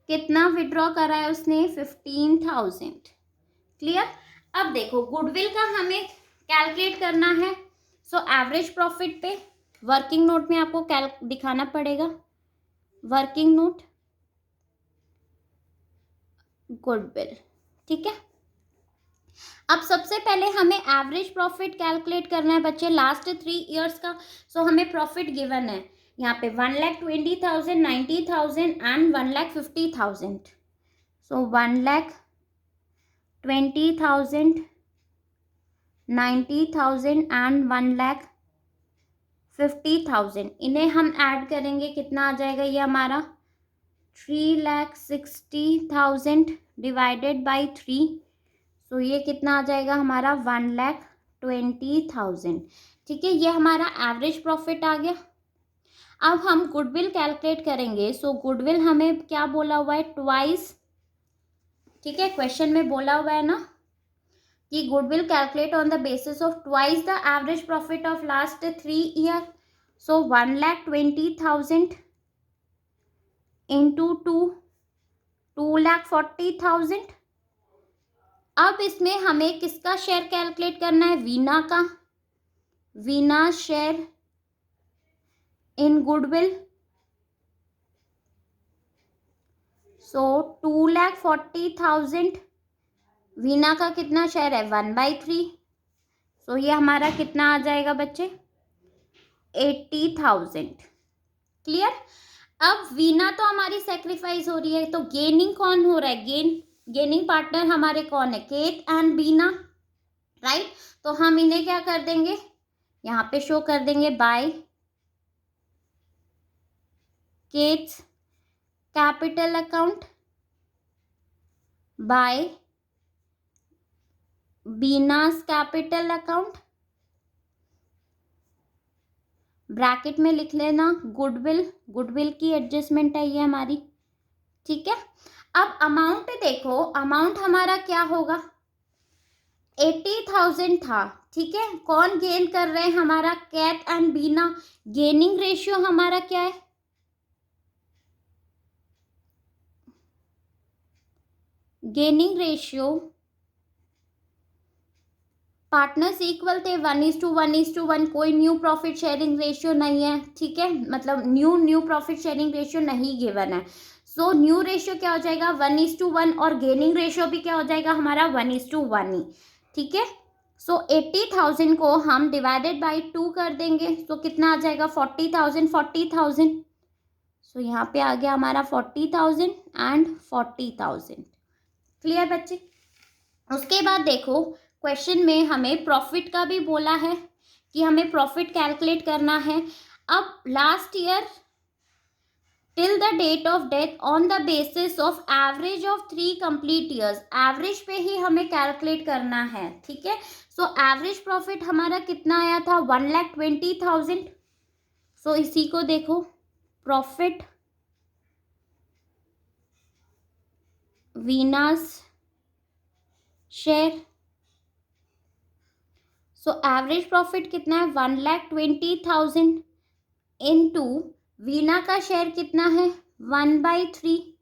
कितना विड्रॉ करा है उसने 15,000। क्लियर। अब देखो गुडविल का हमें कैलकुलेट करना है। सो एवरेज प्रॉफिट पे वर्किंग नोट में आपको दिखाना पड़ेगा, वर्किंग नोट गुडविल, ठीक है। अब सबसे पहले हमें एवरेज प्रॉफिट कैलकुलेट करना है बच्चे लास्ट 3 ईयर्स का। सो हमें प्रॉफिट गिवन है यहाँ पे 1,20,000, 90,000 एंड 1,50,000। सो 1,20,000, 90,000 एंड 1,50,000, इन्हें हम ऐड करेंगे, कितना आ जाएगा ये हमारा 3,60,000 डिवाइडेड बाई 3। सो ये कितना आ जाएगा हमारा 1,20,000। ठीक है, ये हमारा एवरेज प्रॉफिट आ गया। अब हम गुडविल कैलकुलेट करेंगे। सो गुडविल हमें क्या बोला हुआ है ट्वाइस, ठीक है, क्वेश्चन में बोला हुआ है ना कि goodwill calculate on the basis of twice the average profit of last 3 year. So 1,20,000 into 2,40,000। अब इसमें हमें किसका शेयर कैलकुलेट करना है, वीना का, वीना शेयर इन गुडविल। सो 2,40,000, वीना का कितना शेयर है 1/3। सो ये हमारा कितना आ जाएगा बच्चे 80,000। क्लियर। अब वीना तो हमारी सेक्रीफाइस हो रही है, तो गेनिंग कौन हो रहा है, गेनिंग पार्टनर हमारे कौन है, केट एंड बीना, राइट। तो हम इन्हें क्या कर देंगे, यहाँ पे शो कर देंगे by Kate's capital account by Bina's capital account, bracket में लिख लेना गुडविल की एडजस्टमेंट है ये हमारी, ठीक है। अब अमाउंट देखो, अमाउंट हमारा क्या होगा 80,000 था, ठीक है, कौन गेन कर रहे हैं? हमारा Kat and Bina. Gaining ratio हमारा क्या है? गेनिंग रेशियो पार्टनर्स इक्वल थे, 1:1:1, कोई न्यू प्रॉफिट शेयरिंग रेशियो नहीं है, ठीक है, मतलब न्यू प्रॉफिट शेयरिंग रेशियो नहीं गिवन है। सो न्यू रेशियो क्या हो जाएगा? 1:1, और गेनिंग रेशियो भी क्या हो जाएगा हमारा? 1:1 ही, ठीक है। सो 80,000 को हम डिवाइडेड बाई 2 कर देंगे, तो कितना आ जाएगा? 40,000। सो यहाँ पे आ गया हमारा 40,000 एंड 40,000। क्लियर बच्चे? उसके बाद देखो, क्वेश्चन में हमें प्रॉफिट का भी बोला है कि हमें प्रॉफिट कैलकुलेट करना है। अब last year till the date of death on the basis of average of 3 complete years, average पे ही हमें कैलकुलेट करना है, ठीक है। सो एवरेज प्रॉफिट हमारा कितना आया था? 1,20,000। सो इसी को देखो, profit Veena's share. So average profit कितना है? 1,20,000 इनटू वीना का शेयर कितना है? 1/3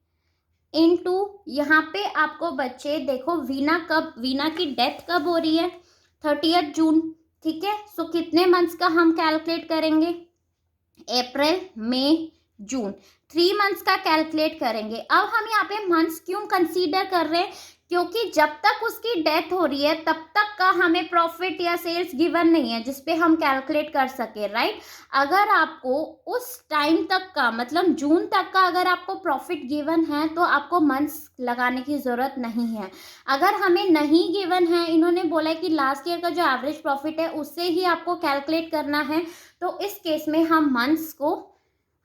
इनटू, यहाँ पे आपको बच्चे देखो वीना की डेथ कब हो रही है? 30 जून, ठीक है। सो कितने मंथ्स का हम कैलकुलेट करेंगे? अप्रैल, मई, जून, 3 मंथ्स का कैलकुलेट करेंगे। अब हम यहाँ पे मंथ्स क्यों कंसीडर कर रहे हैं? क्योंकि जब तक उसकी डेथ हो रही है तब तक का हमें प्रॉफिट या सेल्स गिवन नहीं है जिसपे हम कैलकुलेट कर सके, राइट। अगर आपको उस टाइम तक का, मतलब जून तक का अगर आपको प्रॉफिट गिवन है तो आपको मंथ्स लगाने की ज़रूरत नहीं है। अगर हमें नहीं गिवन है, इन्होंने बोला है कि लास्ट ईयर का जो एवरेज प्रॉफिट है उससे ही आपको कैलकुलेट करना है, तो इस केस में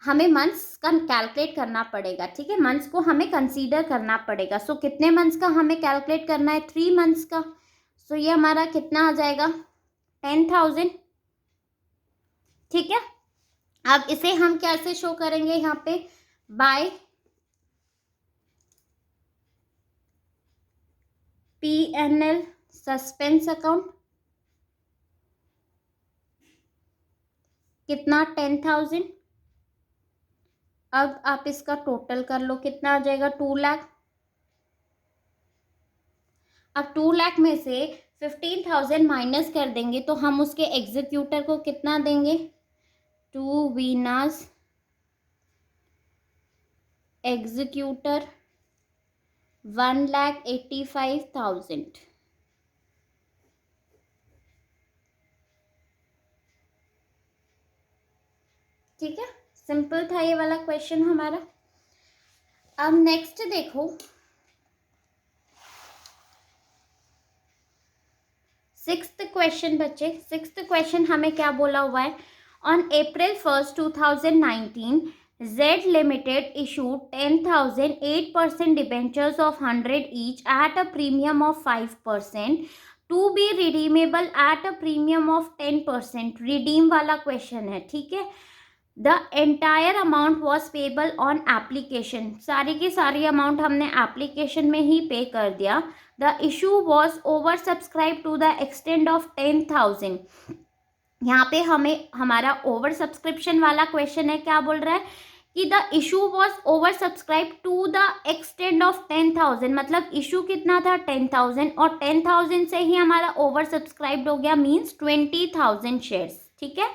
हमें मंथ्स का कैलकुलेट करना पड़ेगा, ठीक है। मंथ्स को हमें कंसीडर करना पड़ेगा। सो कितने मंथ्स का हमें कैलकुलेट करना है? 3 मंथ्स का। सो ये हमारा कितना आ जाएगा? 10,000, ठीक है। अब इसे हम कैसे शो करेंगे? यहाँ पे बाय P&L सस्पेंस अकाउंट, कितना? 10,000। अब आप इसका टोटल कर लो, कितना आ जाएगा? 2 लाख। अब 2 लाख में से 15,000 माइनस कर देंगे तो हम उसके एग्जीक्यूटर को कितना देंगे? 2 वीनास एग्जीक्यूटर 1,85,000, ठीक है। सिंपल था ये वाला क्वेश्चन हमारा। अब नेक्स्ट देखो, 6th क्वेश्चन बच्चे। 6th क्वेश्चन हमें क्या बोला हुआ है? On April 1st 2019 Z Limited issued 10,000 8% debentures of 100 each at a premium of 5% to be redeemable at a premium of 10%। Redeem वाला क्वेश्चन है, ठीक है। The entire amount was payable on application, सारी की सारी अमाउंट हमने एप्लीकेशन में ही pay कर दिया। The issue was over subscribe to the extend of 10,000। यहाँ पे हमें हमारा ओवर सब्सक्रिप्शन वाला क्वेश्चन है, क्या बोल रहा है कि the issue was over subscribe to the extend of 10,000, मतलब इशू कितना था? 10,000, और 10,000 से ही हमारा ओवर सब्सक्राइब्ड हो गया, मीन्स 20,000 शेयर्स, ठीक है,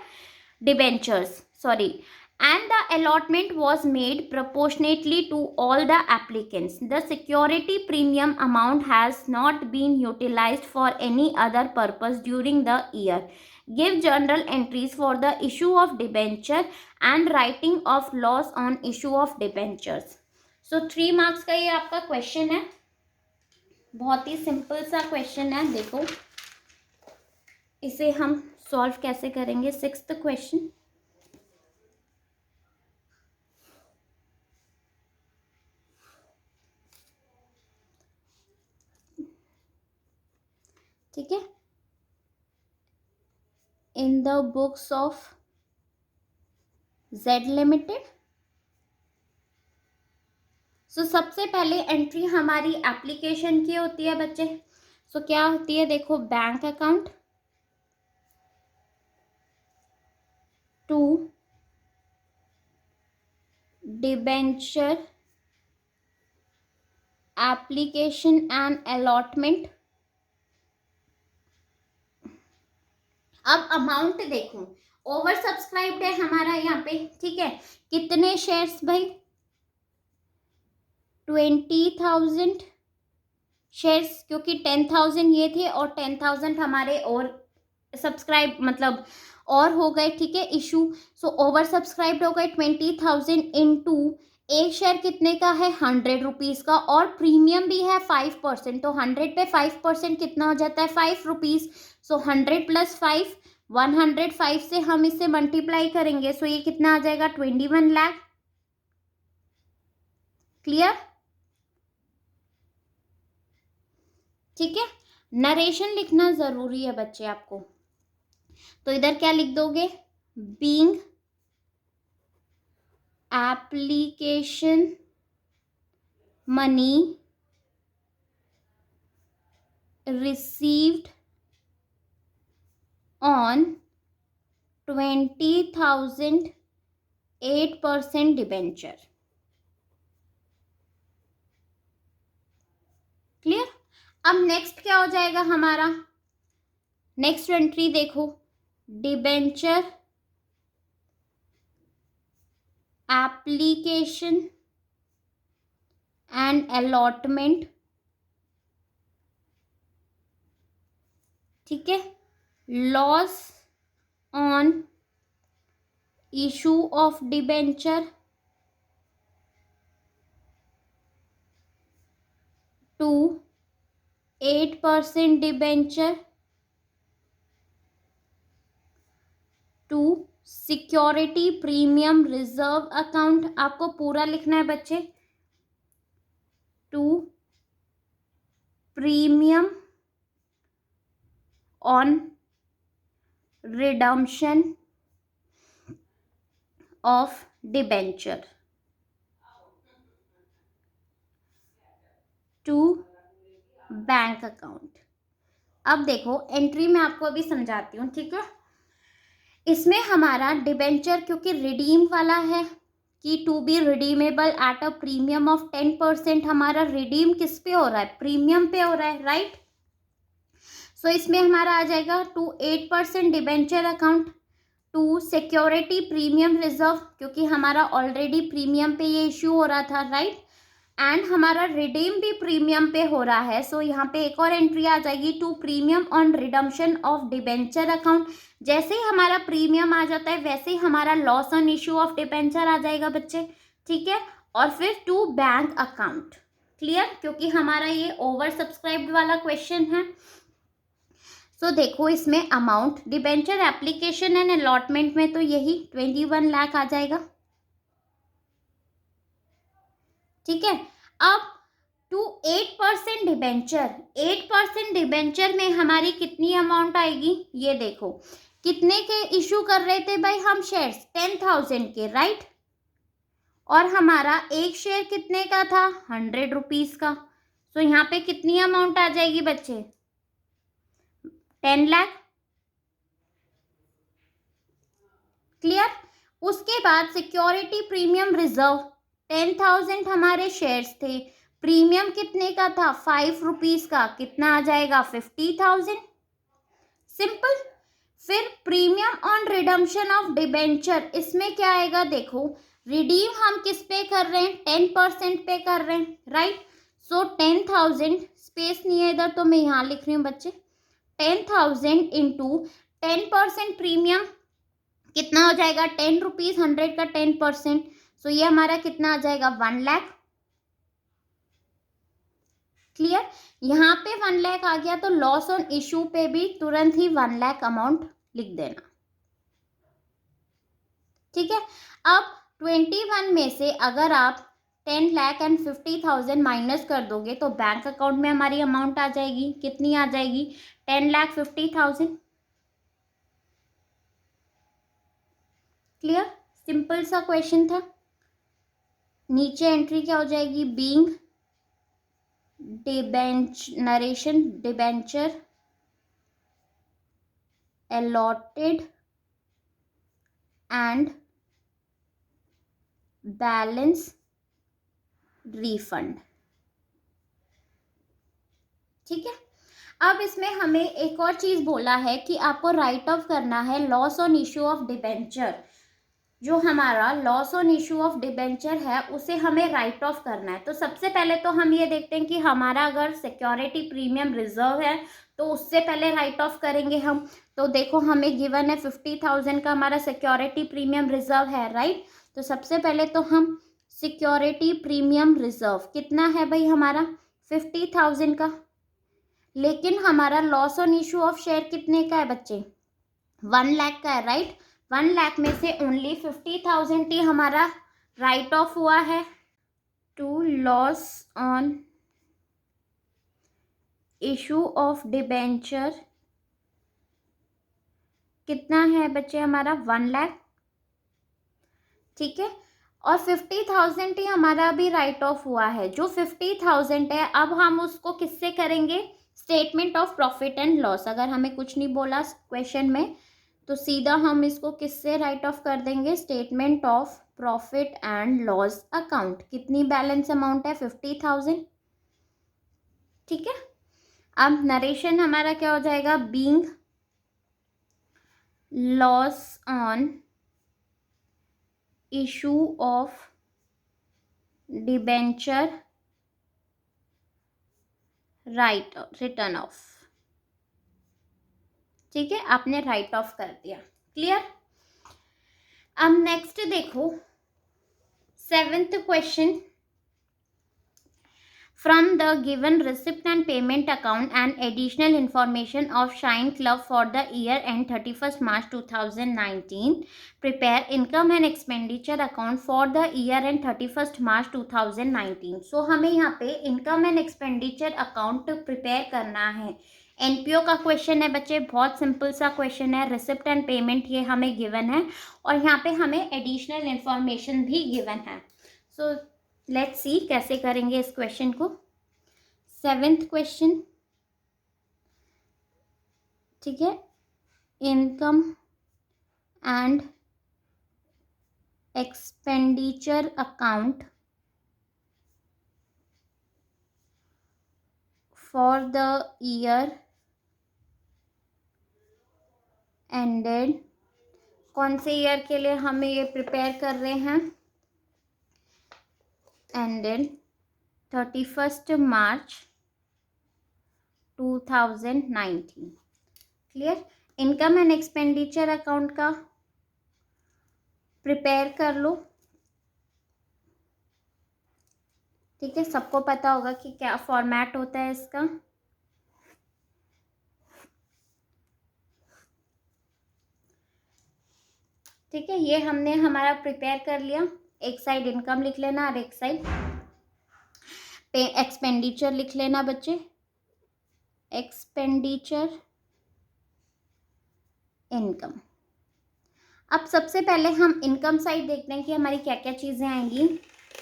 debentures, sorry, and the allotment was made proportionately to all the applicants. The security premium amount has not been utilized for any other purpose during the year. Give journal entries for the issue of debenture and writing of loss on issue of debentures. So 3 marks का ये आपका question है, बहुत ही simple सा question है। देखो इसे हम सॉल्व कैसे करेंगे। 6th क्वेश्चन, ठीक है। In the books of Z limited, so सबसे पहले एंट्री हमारी एप्लीकेशन की होती है बच्चे। सो क्या होती है? देखो bank account, debenture application and allotment. अब अमाउंट देखो, ओवर सब्सक्राइब्ड है हमारा यहाँ पे, ठीक है। कितने शेयर्स भाई? 20,000 शेयर्स, क्योंकि 10,000 ये थे और 10,000 हमारे और सब्सक्राइब मतलब और हो गए, ठीक है, इशू। सो ओवर सब्सक्राइब्ड हो गए 20,000 इंटू एक शेयर कितने का है? 100 रुपीज का, और प्रीमियम भी है 5%, तो 100 पे 5% कितना हो जाता है? 5 रुपीज। सो 100 प्लस 5, 105 से हम इसे मल्टीप्लाई करेंगे, सो ये कितना आ जाएगा? 21 लाख। क्लियर? ठीक है, नरेशन लिखना जरूरी है बच्चे आपको, तो इधर क्या लिख दोगे? Being application money received on 20,000 8% debenture. Clear? अब नेक्स्ट क्या हो जाएगा हमारा? नेक्स्ट एंट्री देखो, डिबेंचर एप्लीकेशन एंड अलॉटमेंट, ठीक है, loss on issue of debenture to 8% debenture to security premium reserve account. आपको पूरा लिखना है बच्चे, to premium on redemption of debenture to bank account. अब देखो एंट्री में आपको अभी समझाती हूँ, ठीक है। इसमें हमारा डिबेंचर क्योंकि रिडीम वाला है कि to be redeemable at a premium of 10%, हमारा रिडीम किस पे हो रहा है? प्रीमियम पे हो रहा है, राइट। सो इसमें हमारा आ जाएगा to 8% debenture account to security premium reserve, क्योंकि हमारा ऑलरेडी प्रीमियम पे ये इश्यू हो रहा था, राइट। एंड हमारा रिडीम भी प्रीमियम पे हो रहा है, सो यहाँ पे एक और एंट्री आ जाएगी, to premium on redemption of debenture account. जैसे ही हमारा प्रीमियम आ जाता है वैसे ही हमारा loss on issue of debenture आ जाएगा बच्चे, ठीक है। और फिर टू बैंक अकाउंट। क्लियर? क्योंकि हमारा ये ओवर सब्सक्राइब्ड वाला क्वेश्चन है। सो देखो इसमें amount debenture application and allotment में तो यही 21 लाख आ जाएगा, ठीक है। अब टू 8% डिबेंचर, 8% डिबेंचर में हमारी कितनी अमाउंट आएगी? ये देखो कितने के इशू कर रहे थे भाई हम शेयर्स? 10,000 के, राइट। और हमारा एक शेयर कितने का था? 100 रुपीज का। सो यहाँ पे कितनी अमाउंट आ जाएगी बच्चे? 10 लाख। क्लियर? उसके बाद सिक्योरिटी प्रीमियम रिजर्व 10,000 हमारे शेयर्स थे, प्रीमियम कितने का था? 5 रुपीज का, कितना आ जाएगा? 50,000। सिंपल। फिर premium on redemption of debenture, इसमें क्या आएगा? देखो रिडीम हम किस पे कर रहे हैं? 10% पे कर रहे हैं, राइट। सो 10,000 स्पेस नहीं है इधर तो मैं यहाँ लिख रही हूँ बच्चे, 10,000 इंटू 10% प्रीमियम कितना हो जाएगा? 10 रुपीज, 100 का 10%, सो ये हमारा कितना आ जाएगा? 1 लाख। क्लियर? यहाँ पे 1 लाख आ गया तो लॉस ऑन इशू पे भी तुरंत ही 1 लाख अमाउंट लिख देना, ठीक है। अब 21 में से अगर आप 10 लाख एंड 50,000 माइनस कर दोगे तो बैंक अकाउंट में हमारी अमाउंट आ जाएगी, कितनी आ जाएगी? 10,50,000। क्लियर? सिंपल सा क्वेश्चन था। नीचे एंट्री क्या हो जाएगी? Being narration debenture allotted and balance refund. ठीक है। अब इसमें हमें एक और चीज बोला है कि आपको राइट ऑफ करना है loss on issue of debenture. जो हमारा loss on issue of debenture है उसे हमें राइट ऑफ करना है। तो सबसे पहले तो हम ये देखते हैं कि हमारा अगर सिक्योरिटी प्रीमियम रिजर्व है तो उससे पहले राइट ऑफ करेंगे हम। तो देखो हमें गिवन है 50,000 का हमारा सिक्योरिटी प्रीमियम रिजर्व है, राइट। तो सबसे पहले तो हम सिक्योरिटी प्रीमियम रिजर्व कितना है भाई हमारा 50,000 का, लेकिन हमारा loss on issue of share कितने का है बच्चे 1 लाख का है, राइट। 1 लाख में से ओनली 50,000 ही हमारा राइट ऑफ हुआ है to loss on issue of debenture. कितना है बच्चे हमारा 1 लाख, ठीक है। और 50,000 ही हमारा भी राइट ऑफ हुआ है। जो 50,000 है अब हम उसको किससे करेंगे, statement of profit and loss. अगर हमें कुछ नहीं बोला क्वेश्चन में तो सीधा हम इसको किससे राइट ऑफ कर देंगे, statement of profit and loss account. कितनी बैलेंस अमाउंट है 50,000, ठीक है। अब नरेशन हमारा क्या हो जाएगा, being loss on issue of debenture right return of. ठीक है, आपने राइट ऑफ कर दिया, क्लियर। अब नेक्स्ट देखो 7th question. From the given receipt and payment account and additional information of Shine Club for the year end 31st March 2019, prepare income and expenditure account for the year end 31st March 2019. So हमें यहाँ पे income and expenditure account prepare करना है। NPO का question है बच्चे, बहुत simple सा क्वेश्चन है। रिसिप्ट एंड पेमेंट ये हमें गिवन है और यहाँ पे हमें एडिशनल इंफॉर्मेशन भी गिवन है। सो लेट्स सी कैसे करेंगे इस क्वेश्चन को। 7th क्वेश्चन, ठीक है, income and expenditure account for the year ended. कौन से ईयर के लिए हमें ये प्रिपेयर कर रहे हैं, ended 31st March 2019, clear. Income and expenditure account का प्रिपेयर कर लो, ठीक है। सबको पता होगा कि क्या फॉर्मेट होता है इसका। ठीक है, ये हमने हमारा प्रिपेयर कर लिया। एक साइड इनकम लिख लेना और एक साइड एक्सपेंडिचर लिख लेना बच्चे, एक्सपेंडिचर इनकम। अब सबसे पहले हम इनकम साइड देखते हैं कि हमारी क्या क्या चीज़ें आएंगी।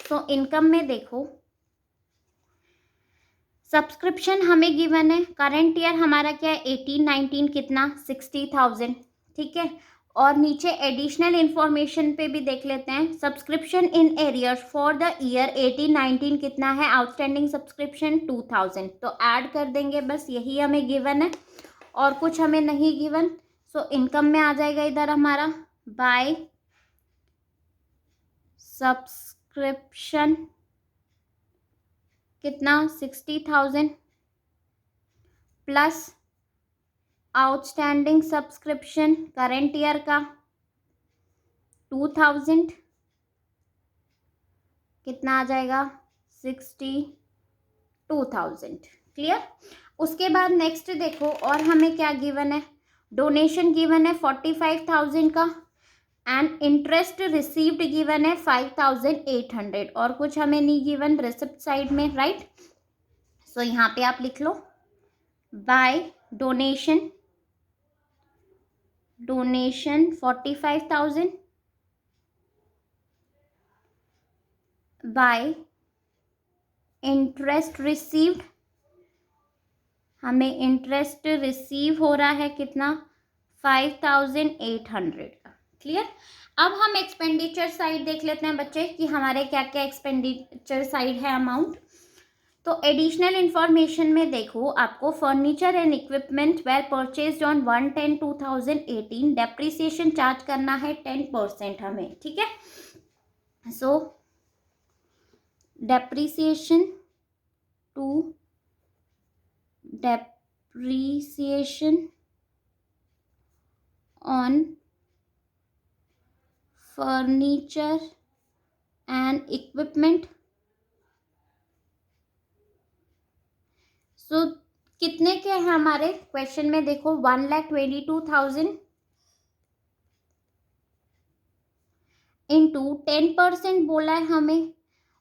तो इनकम में देखो सब्सक्रिप्शन हमें गिवन है, करंट ईयर हमारा क्या है 18-19 कितना 60,000, ठीक है। और नीचे एडिशनल इंफॉर्मेशन पे भी देख लेते हैं, subscription in arrears for the year 18-19 कितना है, आउटस्टैंडिंग सब्सक्रिप्शन 2000। तो ऐड कर देंगे, बस यही हमें गिवन है और कुछ हमें नहीं गिवन। सो इनकम में आ जाएगा इधर हमारा बाय सब्सक्रिप्शन कितना 60,000 plus outstanding subscription current year का 2000, कितना आ जाएगा 62,000, क्लियर। उसके बाद नेक्स्ट देखो और हमें क्या गिवन है, डोनेशन गिवन है 45,000 का एंड इंटरेस्ट रिसीव्ड गिवन है 5,800 और कुछ हमें नहीं गिवन रिसिप्ट साइड में, राइट। सो यहाँ पे आप लिख लो by donation 45,000 by interest received, हमें इंटरेस्ट रिसीव हो रहा है कितना 5,800 का, क्लियर। अब हम एक्सपेंडिचर साइड देख लेते हैं बच्चे कि हमारे क्या क्या एक्सपेंडिचर साइड है अमाउंट। तो एडिशनल इंफॉर्मेशन में देखो आपको furniture and equipment were purchased on 1/10/2018 depreciation charge करना है 10% हमें, ठीक है। So depreciation on furniture and equipment. So कितने के हैं हमारे क्वेश्चन में देखो 1,22,000 इंटू 10% बोला है हमें,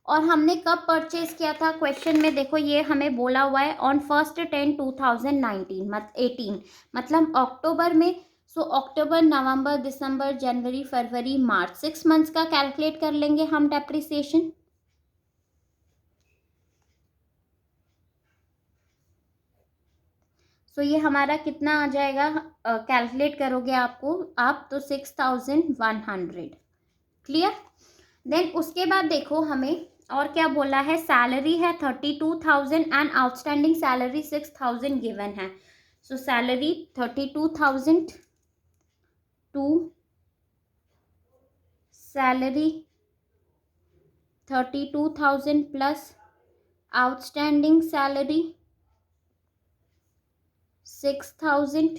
और हमने कब परचेज किया था क्वेश्चन में देखो ये हमें बोला हुआ है ऑन 1/10/2018 मतलब अक्टूबर में। सो अक्टूबर, नवंबर, दिसंबर, जनवरी, फरवरी, मार्च, 6 मंथ्स का कैलकुलेट कर लेंगे हम डेप्रिसिएशन। सो ये हमारा कितना आ जाएगा, कैलकुलेट करोगे आप तो 6,100। क्लियर। देन उसके बाद देखो हमें और क्या बोला है, सैलरी है 32,000 एंड आउटस्टैंडिंग सैलरी 6,000 गिवन है। So salary 32,000 to salary 32,000 plus outstanding salary 6,000।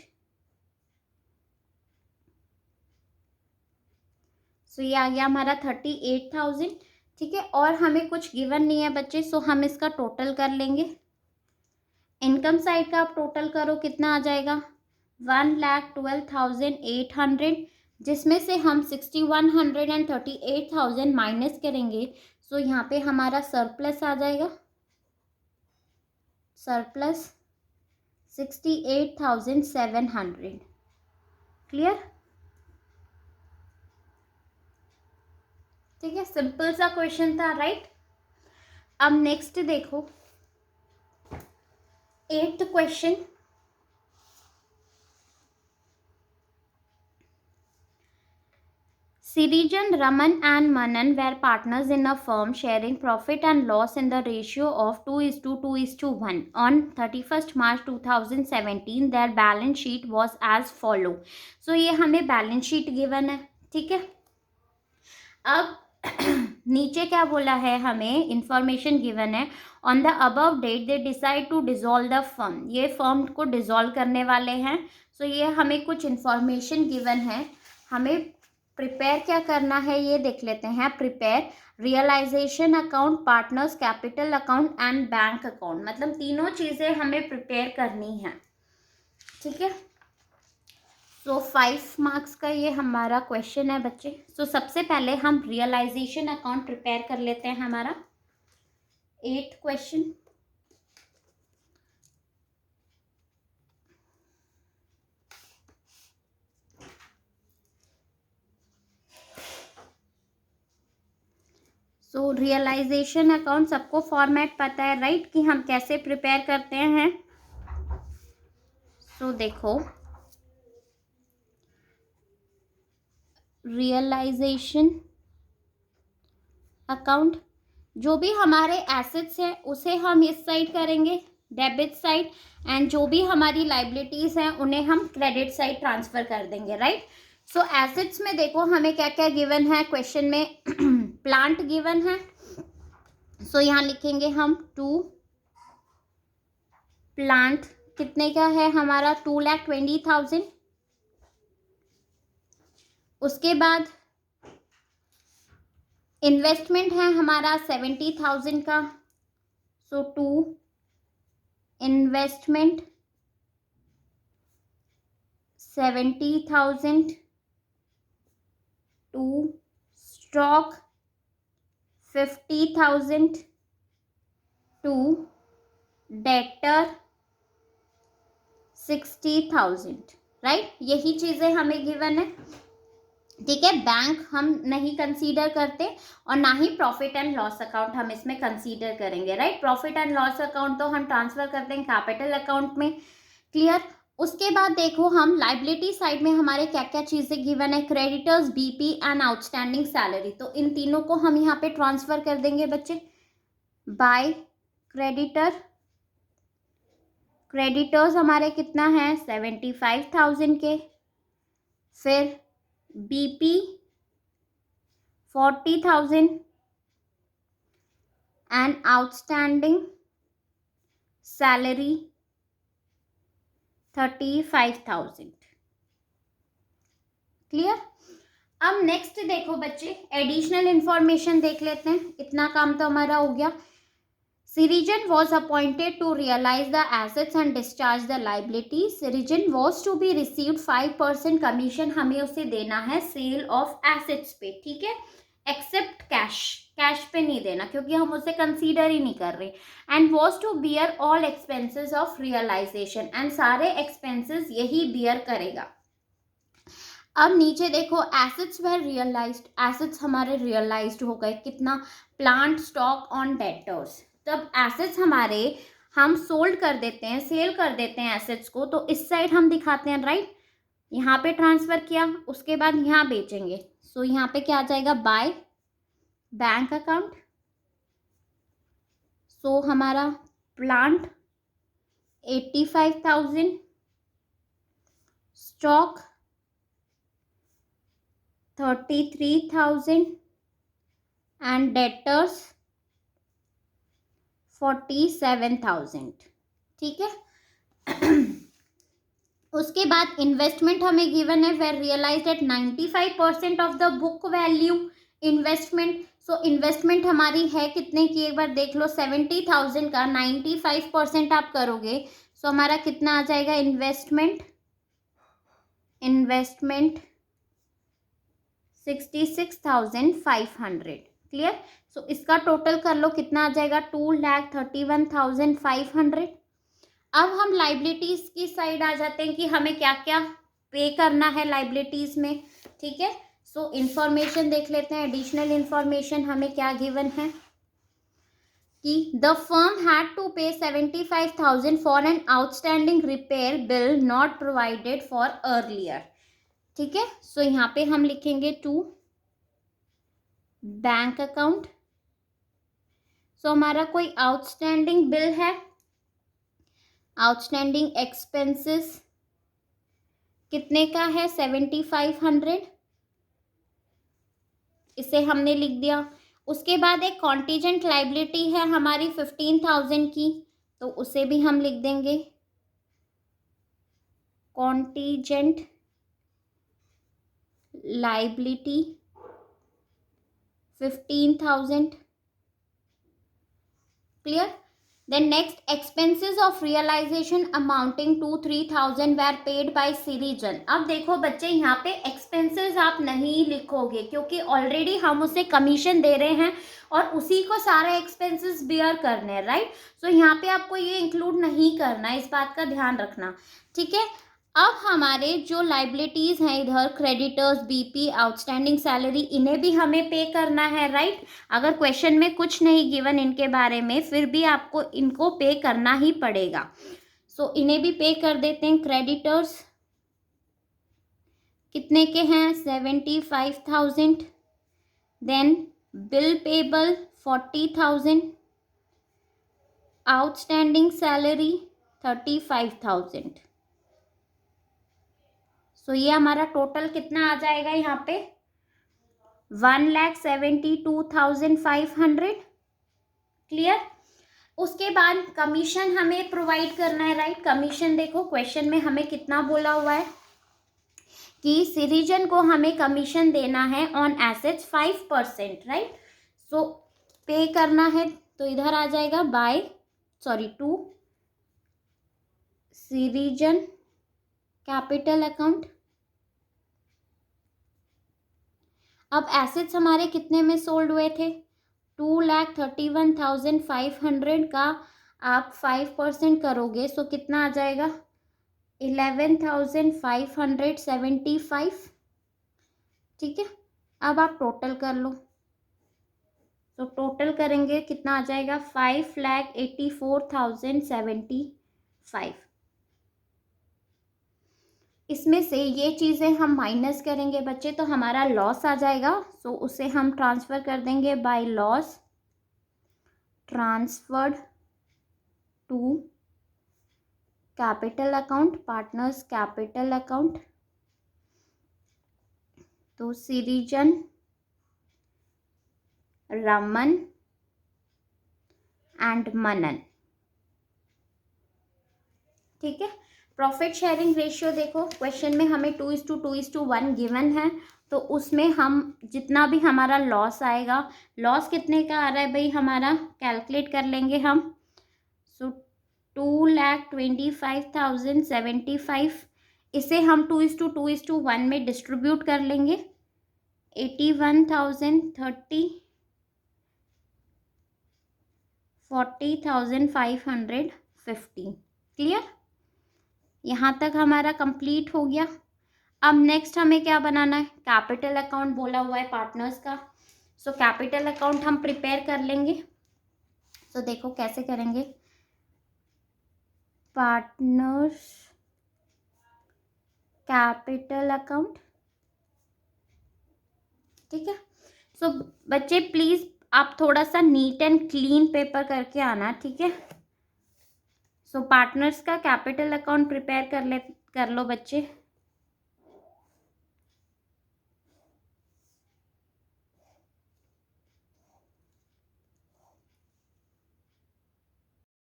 So ये आ गया हमारा 38,000, ठीक है। और हमें कुछ गिवन नहीं है बच्चे, सो हम इसका टोटल कर लेंगे। इनकम साइड का आप टोटल करो कितना आ जाएगा 1,12,800, जिसमें से हम 6,100 एंड 38,000 माइनस करेंगे। सो यहाँ पे हमारा सरप्लस आ जाएगा, सरप्लस 68,700। क्लियर, ठीक है। सिंपल सा क्वेश्चन था, राइट। अब नेक्स्ट देखो 8th question. Sirijan, Raman and Manan were partners in a firm sharing profit and loss in the ratio of 2:2:1. On 31st March 2017 their balance sheet was as follow. So ये हमें balance sheet given है, ठीक है। अब नीचे क्या बोला है, हमें इंफॉर्मेशन गिवन है on the above date they decided to dissolve the firm. ये फर्म को डिसॉल्व करने वाले हैं। सो ये हमें कुछ इंफॉर्मेशन गिवन है, हमें प्रिपेयर क्या करना है ये देख लेते हैं। Prepare realisation account, partners capital account and bank account, मतलब तीनों चीज़ें हमें प्रिपेयर करनी है, ठीक है। सो 5 मार्क्स का ये हमारा क्वेश्चन है बच्चे। सो सबसे पहले हम रियलाइजेशन अकाउंट प्रिपेयर कर लेते हैं, हमारा 8th क्वेश्चन। सो रियलाइजेशन अकाउंट सबको फॉर्मेट पता है, राइट, कि हम कैसे प्रिपेयर करते हैं। सो देखो रियलाइजेशन अकाउंट, जो भी हमारे एसेट्स हैं उसे हम इस साइड करेंगे डेबिट साइड, एंड जो भी हमारी लाइबिलिटीज हैं उन्हें हम क्रेडिट साइड ट्रांसफर कर देंगे, राइट। सो एसेट्स में देखो हमें क्या क्या गिवन है क्वेश्चन में प्लांट गिवन है। सो यहाँ लिखेंगे हम 2 प्लांट, कितने का है हमारा 2,20,000। उसके बाद इन्वेस्टमेंट है हमारा 70,000 का। So 2 investment 70,000 to stock 50,000 to debtor 60,000, right. यही चीज़ें हमें गिवन है, ठीक है। बैंक हम नहीं कंसीडर करते और ना ही प्रॉफिट एंड लॉस अकाउंट हम इसमें कंसीडर करेंगे, right. Profit and loss account तो हम ट्रांसफर करते हैं कैपिटल अकाउंट में, क्लियर। उसके बाद देखो हम लाइबिलिटी साइड में हमारे क्या क्या चीजें गिवन है, creditors, BP and outstanding salary. तो इन तीनों को हम यहाँ पे ट्रांसफर कर देंगे बच्चे बाय क्रेडिटर। क्रेडिटर्स हमारे कितना है 75,000 के, फिर BP 40,000 and outstanding salary 35,000। Clear. अब नेक्स्ट देखो बच्चे एडिशनल इंफॉर्मेशन देख लेते हैं, इतना काम तो हमारा हो गया। Cirigen was appointed to realize the assets and discharge the liabilities. Cirigen was to be received 5% commission, हमें उसे देना है सेल ऑफ एसेट्स पे, ठीक है, एक्सेप्ट कैश, कैश पे नहीं देना क्योंकि हम उसे कंसीडर ही नहीं कर रहे। And was to bear all expenses of realisation, and सारे एक्सपेंसेस यही बियर करेगा। अब नीचे देखो एसेट्स वेर रियलाइज्ड, एसेट्स हमारे रियलाइज्ड हो गए, कितना, प्लांट, स्टॉक ऑन डेटर्स। तब एसेट्स हमारे हम सोल्ड कर देते हैं, सेल कर देते हैं एसेट्स को, तो इस साइड हम दिखाते हैं, राइट, यहाँ पे ट्रांसफर किया, उसके बाद यहाँ बेचेंगे। सो यहाँ पे क्या आ जाएगा, बाय बैंक अकाउंट। सो हमारा प्लांट 85,000, स्टॉक 33,000 एंड डेटर्स 47,000, ठीक है। उसके बाद इन्वेस्टमेंट हमें गिवन है, were realised at 95% of the book value investment. So investment हमारी है कितने की, एक बार देख लो, 70,000 का 95% आप करोगे, सो हमारा कितना आ जाएगा इन्वेस्टमेंट 66,500। क्लियर। सो इसका टोटल कर लो, कितना आ जाएगा 2,31,500। अब हम लाइबिलिटीज की साइड आ जाते हैं कि हमें क्या क्या पे करना है लाइबिलिटीज में, ठीक है। सो इंफॉर्मेशन देख लेते हैं, एडिशनल इंफॉर्मेशन हमें क्या गिवन है कि द फर्म हैड टू पे 75,000 for an outstanding repair bill not provided for earlier, ठीक है। सो यहाँ पे हम लिखेंगे टू बैंक अकाउंट। सो हमारा कोई आउटस्टैंडिंग बिल है, आउटस्टैंडिंग एक्सपेंसेस कितने का है 7,500, इसे हमने लिख दिया। उसके बाद एक कॉन्टीजेंट लाइबिलिटी है हमारी 15,000 की, तो उसे भी हम लिख देंगे contingent liability 15,000। Clear. Then next expenses of realization amounting to 3,000 were paid by Cirigen। अब देखो बच्चे यहाँ पे expenses आप नहीं लिखोगे क्योंकि ऑलरेडी हम उसे कमीशन दे रहे हैं और उसी को सारे expenses bear करने हैं, राइट। सो यहाँ पे आपको ये इंक्लूड नहीं करना है, इस बात का ध्यान रखना, ठीक है। अब हमारे जो लाइबिलिटीज हैं इधर क्रेडिटर्स, बीपी, आउटस्टैंडिंग सैलरी, इन्हें भी हमें पे करना है, राइट। अगर क्वेश्चन में कुछ नहीं गिवन इनके बारे में फिर भी आपको इनको पे करना ही पड़ेगा। सो इन्हें भी पे कर देते हैं। क्रेडिटर्स कितने के हैं 75,000, then bill payable 40,000, outstanding salary 35,000। So ये हमारा टोटल कितना आ जाएगा यहाँ पे 1,72,500। क्लियर। उसके बाद कमीशन हमें प्रोवाइड करना है, राइट। कमीशन देखो क्वेश्चन में हमें कितना बोला हुआ है कि सिरिजन को हमें कमीशन देना है ऑन एसेट्स 5%, राइट। सो पे करना है तो इधर आ जाएगा टू सिरिजन कैपिटल अकाउंट। अब एसेट्स हमारे कितने में सोल्ड हुए थे 2,31,500 का आप 5% करोगे, सो कितना आ जाएगा 11,575, ठीक है। अब आप टोटल कर लो, तो टोटल करेंगे कितना आ जाएगा 5,84,075। इसमें से ये चीज़ें हम माइनस करेंगे बच्चे तो हमारा लॉस आ जाएगा। सो उसे हम ट्रांसफ़र कर देंगे by loss transferred to capital account, partners capital account. तो सिरिजन, रमन एंड मनन। ठीक है। प्रॉफिट शेयरिंग रेशियो देखो, क्वेश्चन में हमें 2:2:1 गिवन है, तो उसमें हम जितना भी हमारा लॉस आएगा, लॉस कितने का आ रहा है भाई हमारा, कैलकुलेट कर लेंगे हम। सो 2,25,075, इसे हम 2:2:1 में डिस्ट्रीब्यूट कर लेंगे। 81,030, 40,550। क्लियर, यहाँ तक हमारा कंप्लीट हो गया। अब नेक्स्ट हमें क्या बनाना है, कैपिटल अकाउंट बोला हुआ है पार्टनर्स का। सो कैपिटल अकाउंट हम प्रिपेयर कर लेंगे। सो देखो कैसे करेंगे, पार्टनर्स कैपिटल अकाउंट। ठीक है। सो बच्चे प्लीज आप थोड़ा सा नीट एंड क्लीन पेपर करके आना। ठीक है। सो पार्टनर्स का कैपिटल अकाउंट प्रिपेयर कर लो बच्चे।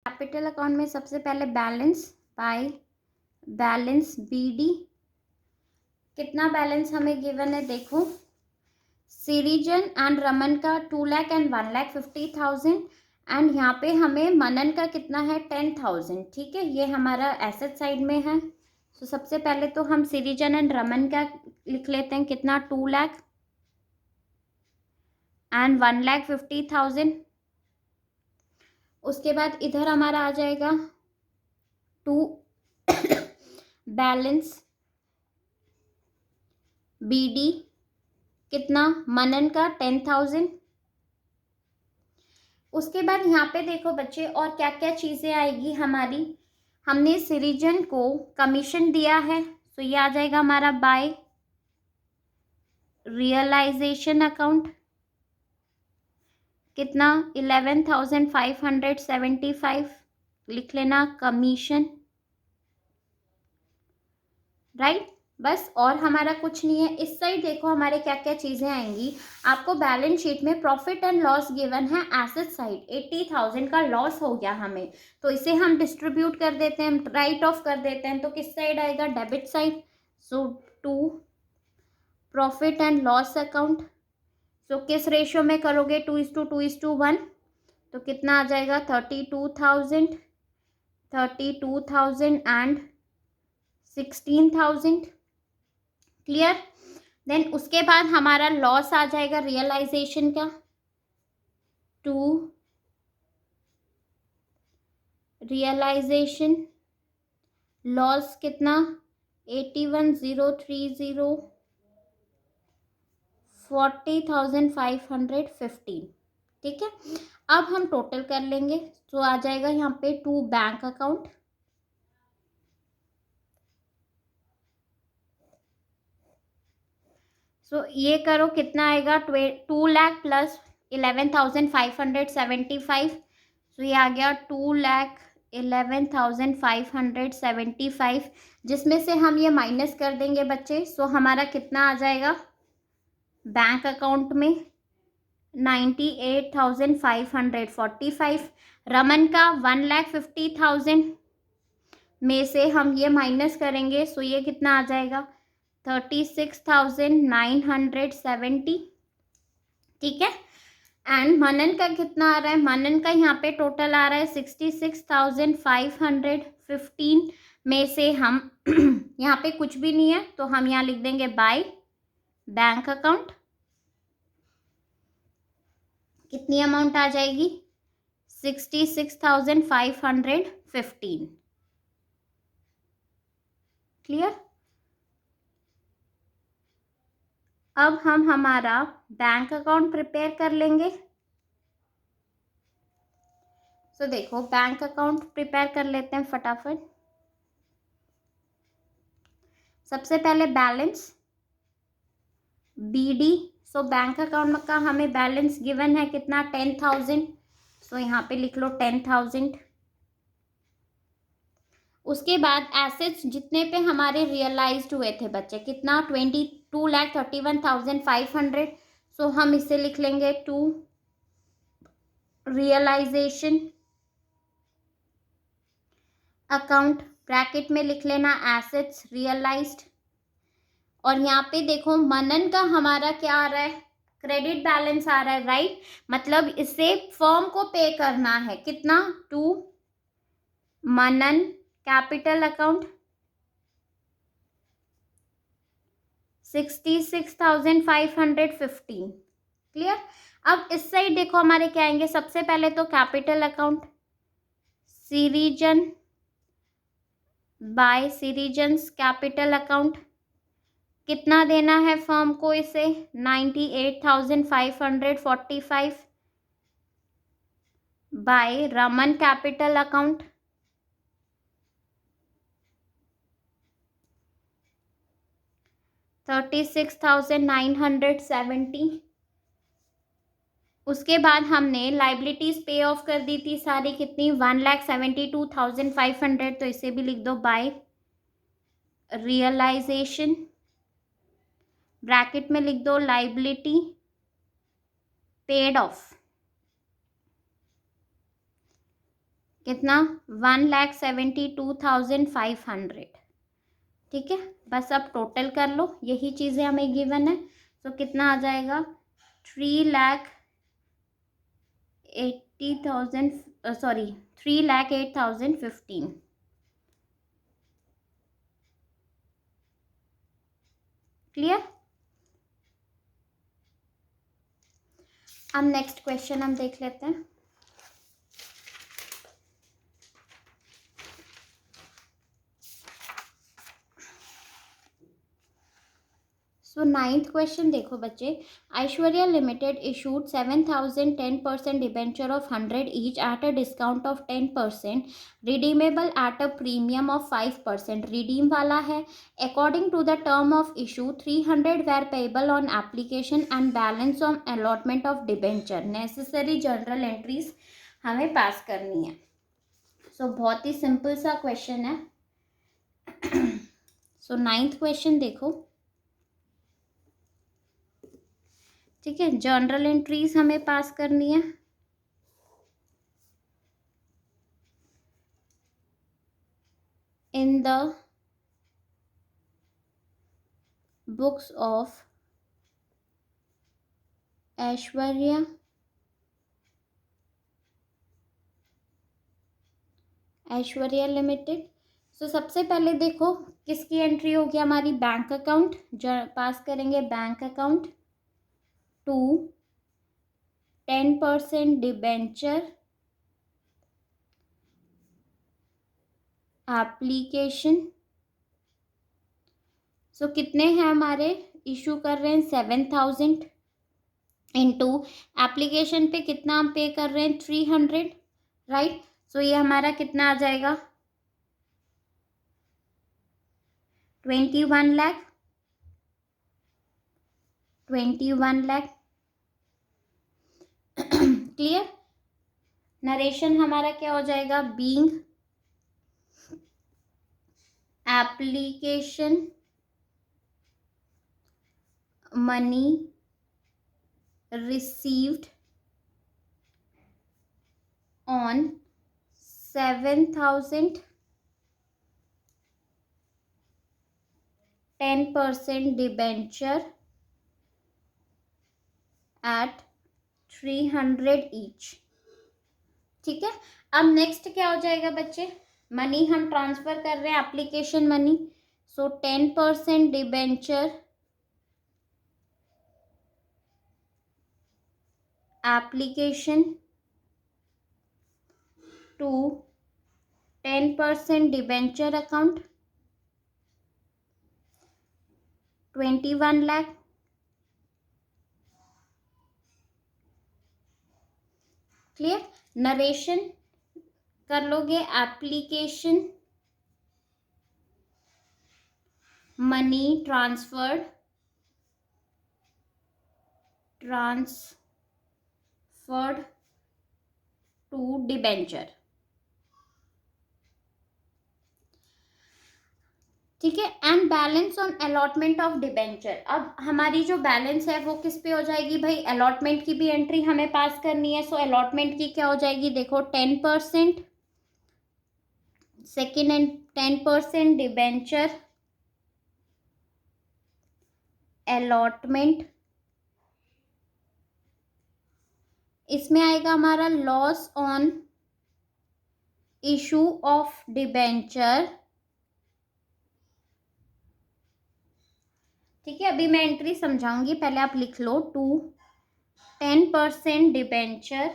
कैपिटल अकाउंट में सबसे पहले बैलेंस बाय बैलेंस बीडी। कितना बैलेंस हमें गिवन है देखो, सिरिजन एंड रमन का 2 लाख एंड 1,50,000 एंड यहाँ पे हमें मनन का कितना है 10,000। ठीक है, ये हमारा एसेट साइड में है। तो सबसे पहले तो हम सिरिजन एंड रमन का लिख लेते हैं, कितना 2 लाख एंड 1,50,000। उसके बाद इधर हमारा आ जाएगा 2 बैलेंस बीडी, कितना मनन का 10,000। उसके बाद यहाँ पे देखो बच्चे और क्या क्या चीज़ें आएगी हमारी, हमने सिरिजन को कमीशन दिया है, तो ये आ जाएगा हमारा बाय रियलाइजेशन अकाउंट, कितना 11,575 लिख लेना कमीशन। राइट, बस और हमारा कुछ नहीं है। इस साइड देखो हमारे क्या क्या चीज़ें आएंगी। आपको बैलेंस शीट में प्रॉफिट एंड लॉस गिवन है, एसेट साइड 80,000 का लॉस हो गया हमें, तो इसे हम डिस्ट्रीब्यूट कर देते हैं, राइट ऑफ कर देते हैं। तो किस साइड आएगा, debit side. So to profit and loss account. So किस रेशियो में करोगे, 2:2:1, तो कितना आ जाएगा 32,000 एंड 16,000। क्लियर। देन उसके बाद हमारा लॉस आ जाएगा रियलाइजेशन का, 2 रियलाइजेशन लॉस कितना 81,030, 40,515। ठीक है, अब हम टोटल कर लेंगे। तो आ जाएगा यहाँ पे 2 बैंक अकाउंट, सो ये करो कितना आएगा 2 लाख प्लस 11,575। सो ये आ गया 2,11,575, जिसमें से हम ये माइनस कर देंगे बच्चे। सो हमारा कितना आ जाएगा बैंक अकाउंट में 98,545। रमन का 1,50,000 में से हम ये माइनस करेंगे, सो ये कितना आ जाएगा 36,970। ठीक है, एंड मनन का कितना आ रहा है, मनन का यहाँ पे टोटल आ रहा है 66,515 में से हम यहाँ पे कुछ भी नहीं है, तो हम यहाँ लिख देंगे बाय बैंक अकाउंट। कितनी अमाउंट आ जाएगी 66,515। क्लियर। अब हम हमारा बैंक अकाउंट प्रिपेयर कर लेंगे। सो देखो बैंक अकाउंट प्रिपेयर कर लेते हैं फटाफट। सबसे पहले balance BD। So bank account का हमें बैलेंस गिवन है कितना 10,000। सो यहाँ पे लिख लो 10,000। उसके बाद एसेट्स जितने पे हमारे रियलाइज्ड हुए थे बच्चे कितना 22,31,500। सो हम इसे लिख लेंगे टू रियलाइजेशन अकाउंट, ब्रैकेट में लिख लेना एसेट्स रियलाइज्ड। और यहाँ पे देखो मनन का हमारा क्या आ रहा है, क्रेडिट बैलेंस आ रहा है, राइट। मतलब इसे फर्म को पे करना है कितना, to Manan capital account 66,515। Clear. अब इस साइड देखो हमारे क्या आएंगे, सबसे पहले तो capital account Srijan by Srijan's capital account कितना देना है फर्म को, इसे 98,545 बाय रमन कैपिटल अकाउंट 36,970। उसके बाद हमने लाइबिलिटीज पे ऑफ कर दी थी सारी कितनी 1,72,500। तो इसे भी लिख दो बाय रियलाइजेशन, ब्रैकेट में लिख दो लाइबिलिटी पेड ऑफ कितना 1,72,500। ठीक है, बस अब टोटल कर लो, यही चीजें हमें गिवन है। तो कितना आ जाएगा 3,08,015। क्लियर। अब नेक्स्ट क्वेश्चन हम देख लेते हैं। सो 9th क्वेश्चन देखो बच्चे, Aishwarya limited issued 7,000 10% debenture of 100 each at a discount of 10%, redeemable at a premium of 5%। Redeem वाला है। According to the term of issue 300 were payable on application and balance on allotment of debenture. Necessary journal entries हमें पास करनी है। सो बहुत ही simple सा question है। सो 9th question देखो, ठीक है। जर्नल एंट्रीज हमें पास करनी है। In the books of Aishwarya limited. So सबसे पहले देखो किसकी एंट्री होगी हमारी, बैंक अकाउंट पास करेंगे, bank account to 10% debenture application. So कितने हैं हमारे, इशू कर रहे हैं 7,000 इनटू एप्लीकेशन पे कितना हम पे कर रहे हैं 300, राइट। सो ये हमारा कितना आ जाएगा 21 लाख। क्लियर। नरेशन हमारा क्या हो जाएगा, being application money received on 7,000 10% debenture at 300 each. ठीक है। अब नेक्स्ट क्या हो जाएगा बच्चे, मनी हम ट्रांसफर कर रहे हैं application money. So 10% debenture application to 10% debenture account 21 lakh. Clear. Narration कर लोगे application money transferred to debenture. ठीक है, and balance on allotment of debenture. अब हमारी जो बैलेंस है वो किस पे हो जाएगी भाई, अलॉटमेंट की भी एंट्री हमें पास करनी है। सो अलॉटमेंट की क्या हो जाएगी, देखो 10% सेकेंड एंड 10% डिबेंचर अलॉटमेंट। इसमें आएगा हमारा loss on issue of debenture. ठीक है, अभी मैं एंट्री समझाऊंगी, पहले आप लिख लो। 10% debenture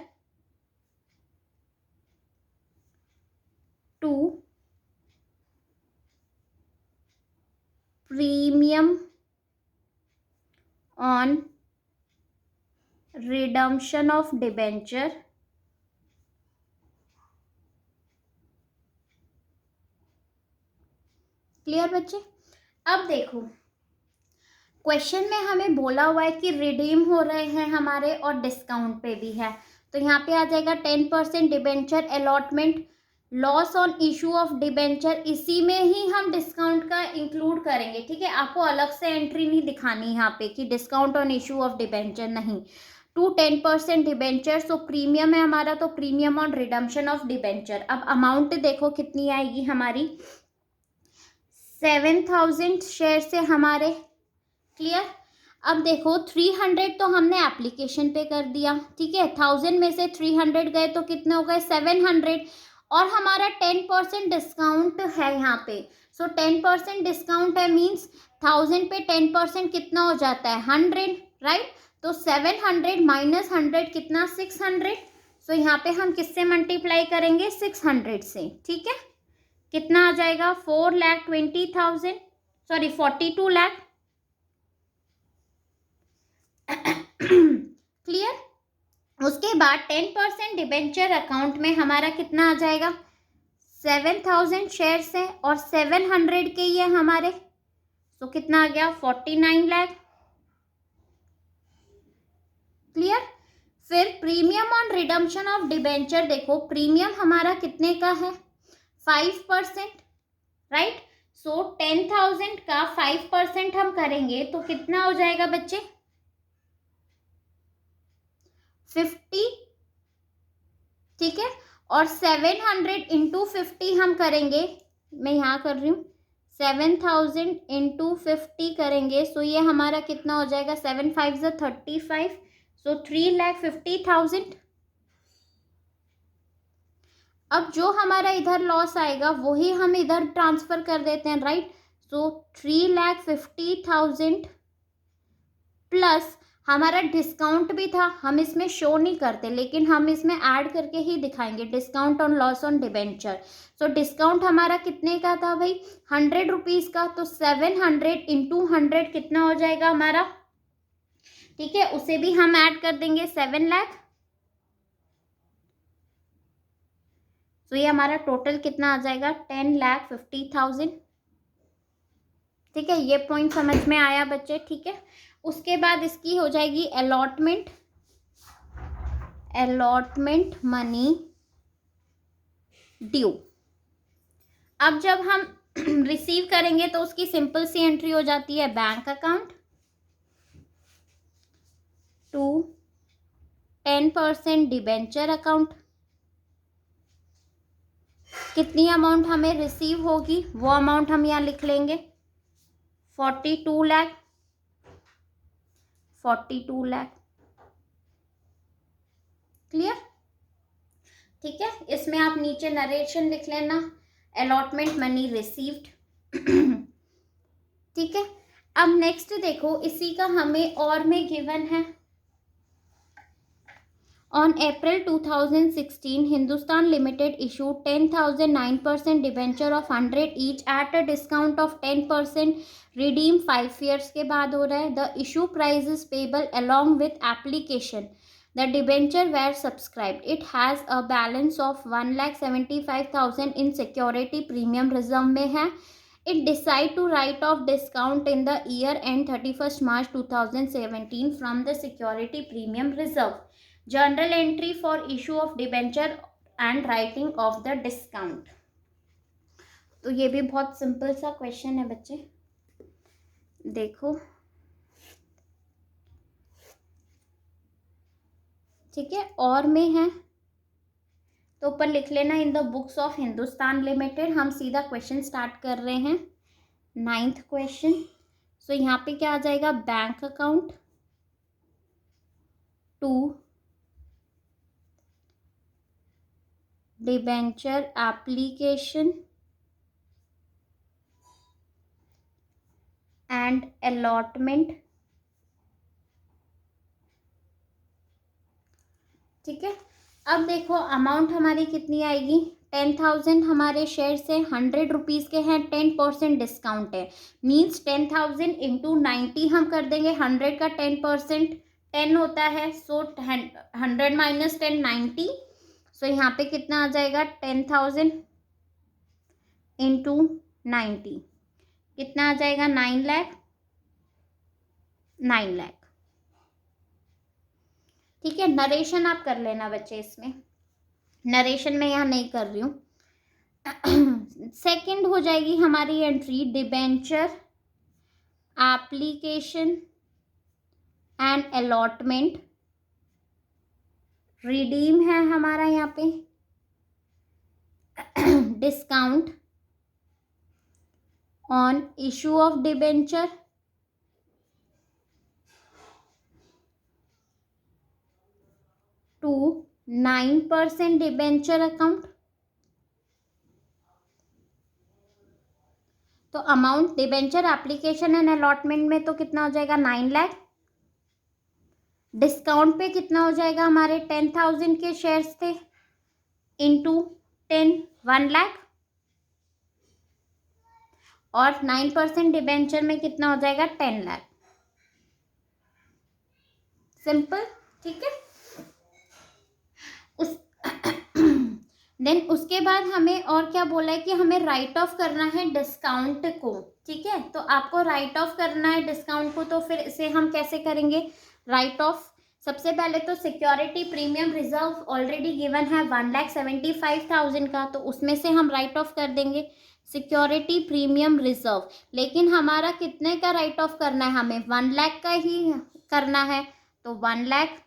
to premium on redemption of debenture. Clear बच्चे। अब देखो क्वेश्चन में हमें बोला हुआ है कि रिडीम हो रहे हैं हमारे और डिस्काउंट पे भी है, तो यहाँ पे आ जाएगा 10% debenture allotment, loss on issue of debenture, इसी में ही हम डिस्काउंट का इंक्लूड करेंगे। ठीक है, आपको अलग से एंट्री नहीं दिखानी यहाँ पे कि discount on issue of debenture, नहीं। टू 10% डिबेंचर, सो प्रीमियम है हमारा, तो premium on redemption of debenture. अब अमाउंट देखो कितनी आएगी हमारी, 7000 शेयर से हमारे। क्लियर। अब देखो 300 तो हमने एप्लीकेशन पे कर दिया, ठीक है, 1000 में से 300 गए तो कितने हो गए, 700, और हमारा 10% डिस्काउंट है यहाँ पे। सो 10% डिस्काउंट है, मीन्स 1000 पे 10% कितना हो जाता है, 100, राइट। तो 700 माइनस 100 कितना, 600। सो यहाँ पे हम किससे मल्टीप्लाई करेंगे, 600 से। ठीक है, कितना आ जाएगा, 4,20,000, सॉरी 42 लाख। क्लियर। उसके बाद 10% डिबेंचर अकाउंट में हमारा कितना आ जाएगा, 7000 शेयर्स है और 700 के ये हमारे, तो कितना आ गया, 49 लाख। क्लियर। फिर premium on redemption of debenture, देखो प्रीमियम हमारा कितने का है, 5%, राइट। सो 10,000 का 5% हम करेंगे तो कितना हो जाएगा बच्चे, 50। ठीक है, और 700 इंटू 50 हम करेंगे, मैं यहाँ कर रही हूँ, 7000 इंटू 50 करेंगे, सो ये हमारा कितना हो जाएगा, 7 5 35, सो 3,50,000। अब जो हमारा इधर लॉस आएगा वही हम इधर ट्रांसफर कर देते हैं, राइट। सो 3,50,000 प्लस हमारा डिस्काउंट भी था, हम इसमें शो नहीं करते लेकिन हम इसमें ऐड करके ही दिखाएंगे, discount on loss on debenture. So discount हमारा कितने का था भाई, 100 रुपीज़ का, तो 700 इंटू 100 कितना हो जाएगा हमारा, ठीक है, उसे भी हम ऐड कर देंगे, 7 लाख। तो ये हमारा टोटल कितना आ जाएगा, 10,50,000। ठीक है, ये पॉइंट समझ में आया बच्चे। ठीक है, उसके बाद इसकी हो जाएगी अलॉटमेंट मनी ड्यू। अब जब हम रिसीव करेंगे तो उसकी सिंपल सी एंट्री हो जाती है, bank account to 10% debenture account. कितनी अमाउंट हमें रिसीव होगी वो अमाउंट हम यहाँ लिख लेंगे, 42 लाख। क्लियर। ठीक है, इसमें आप नीचे नरेशन लिख लेना, अलॉटमेंट मनी रिसीव्ड। ठीक है, अब नेक्स्ट देखो, इसी का हमें और में गिवन है, On April 2016, Hindustan Limited issued 10,009% debenture of 100 each at a discount of 10%, redeem 5 years के बाद हो रहा है। The issue price is payable along with application. The debenture were subscribed. It has a balance of 1,75,000 in security, premium reserve में है, It decide to write off discount in the year end 31st March 2017 from the security premium reserve. Journal entry for issue of debenture and writing of the discount. तो ये भी बहुत simple सा question है बच्चे, देखो ठीक है। और में है तो ऊपर लिख लेना इन the books of Hindustan limited. हम सीधा क्वेश्चन स्टार्ट कर रहे हैं, 9th क्वेश्चन। सो यहाँ पे क्या आ जाएगा, bank account to debenture application and allotment, ठीक है। अब देखो अमाउंट हमारी कितनी आएगी, 10,000 हमारे शेयर से 100 रुपीज़ के हैं, 10% डिस्काउंट है, मीन्स 10,000 इंटू 90 हम कर देंगे, 100 का 10% 10 होता है, सो 100 माइनस 10 90। सो यहाँ पे कितना आ जाएगा, 10,000 इंटू 90 कितना आ जाएगा, 9 लाख, 9 लाख, ठीक है। नरेशन आप कर लेना बच्चे, इसमें नरेशन में यहाँ नहीं कर रही हूँ। सेकंड हो जाएगी हमारी entry debenture application and allotment, redeem है हमारा यहाँ पे discount on issue of debenture to 9% debenture account. तो amount debenture application and allotment में तो कितना हो जाएगा, 9 लाख, डिस्काउंट पे कितना हो जाएगा, हमारे 10,000 के शेयर्स थे इंटू 10 1 लाख, और 9% डिबेंचर में कितना हो जाएगा, 10 लाख। सिंपल, ठीक है। उस देन उसके बाद हमें और क्या बोला है कि हमें राइट ऑफ करना है डिस्काउंट को, ठीक है। तो आपको राइट ऑफ करना है डिस्काउंट को, तो फिर इसे हम कैसे करेंगे, राइट ऑफ। सबसे पहले तो security premium reserve already given है 1,75,000 का, तो उसमें से हम राइट ऑफ कर देंगे सिक्योरिटी प्रीमियम रिजर्व। लेकिन हमारा कितने का राइट ऑफ करना है, हमें 1 लाख का ही करना है, तो 1 lakh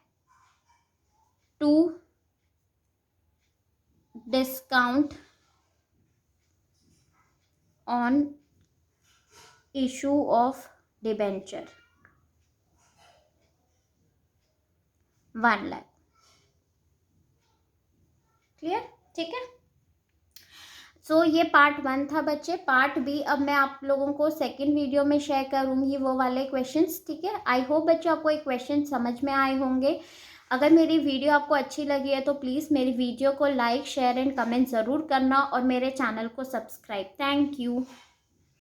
to discount on issue of debenture 1 lakh, clear, ठीक है। सो ये पार्ट 1 था बच्चे। पार्ट बी अब मैं आप लोगों को सेकंड वीडियो में शेयर करूंगी वो वाले क्वेश्चंस, ठीक है। आई होप बच्चों आपको एक क्वेश्चन समझ में आए होंगे। अगर मेरी वीडियो आपको अच्छी लगी है तो प्लीज़ मेरी वीडियो को लाइक शेयर एंड कमेंट ज़रूर करना और मेरे चैनल को सब्सक्राइब। Thank you.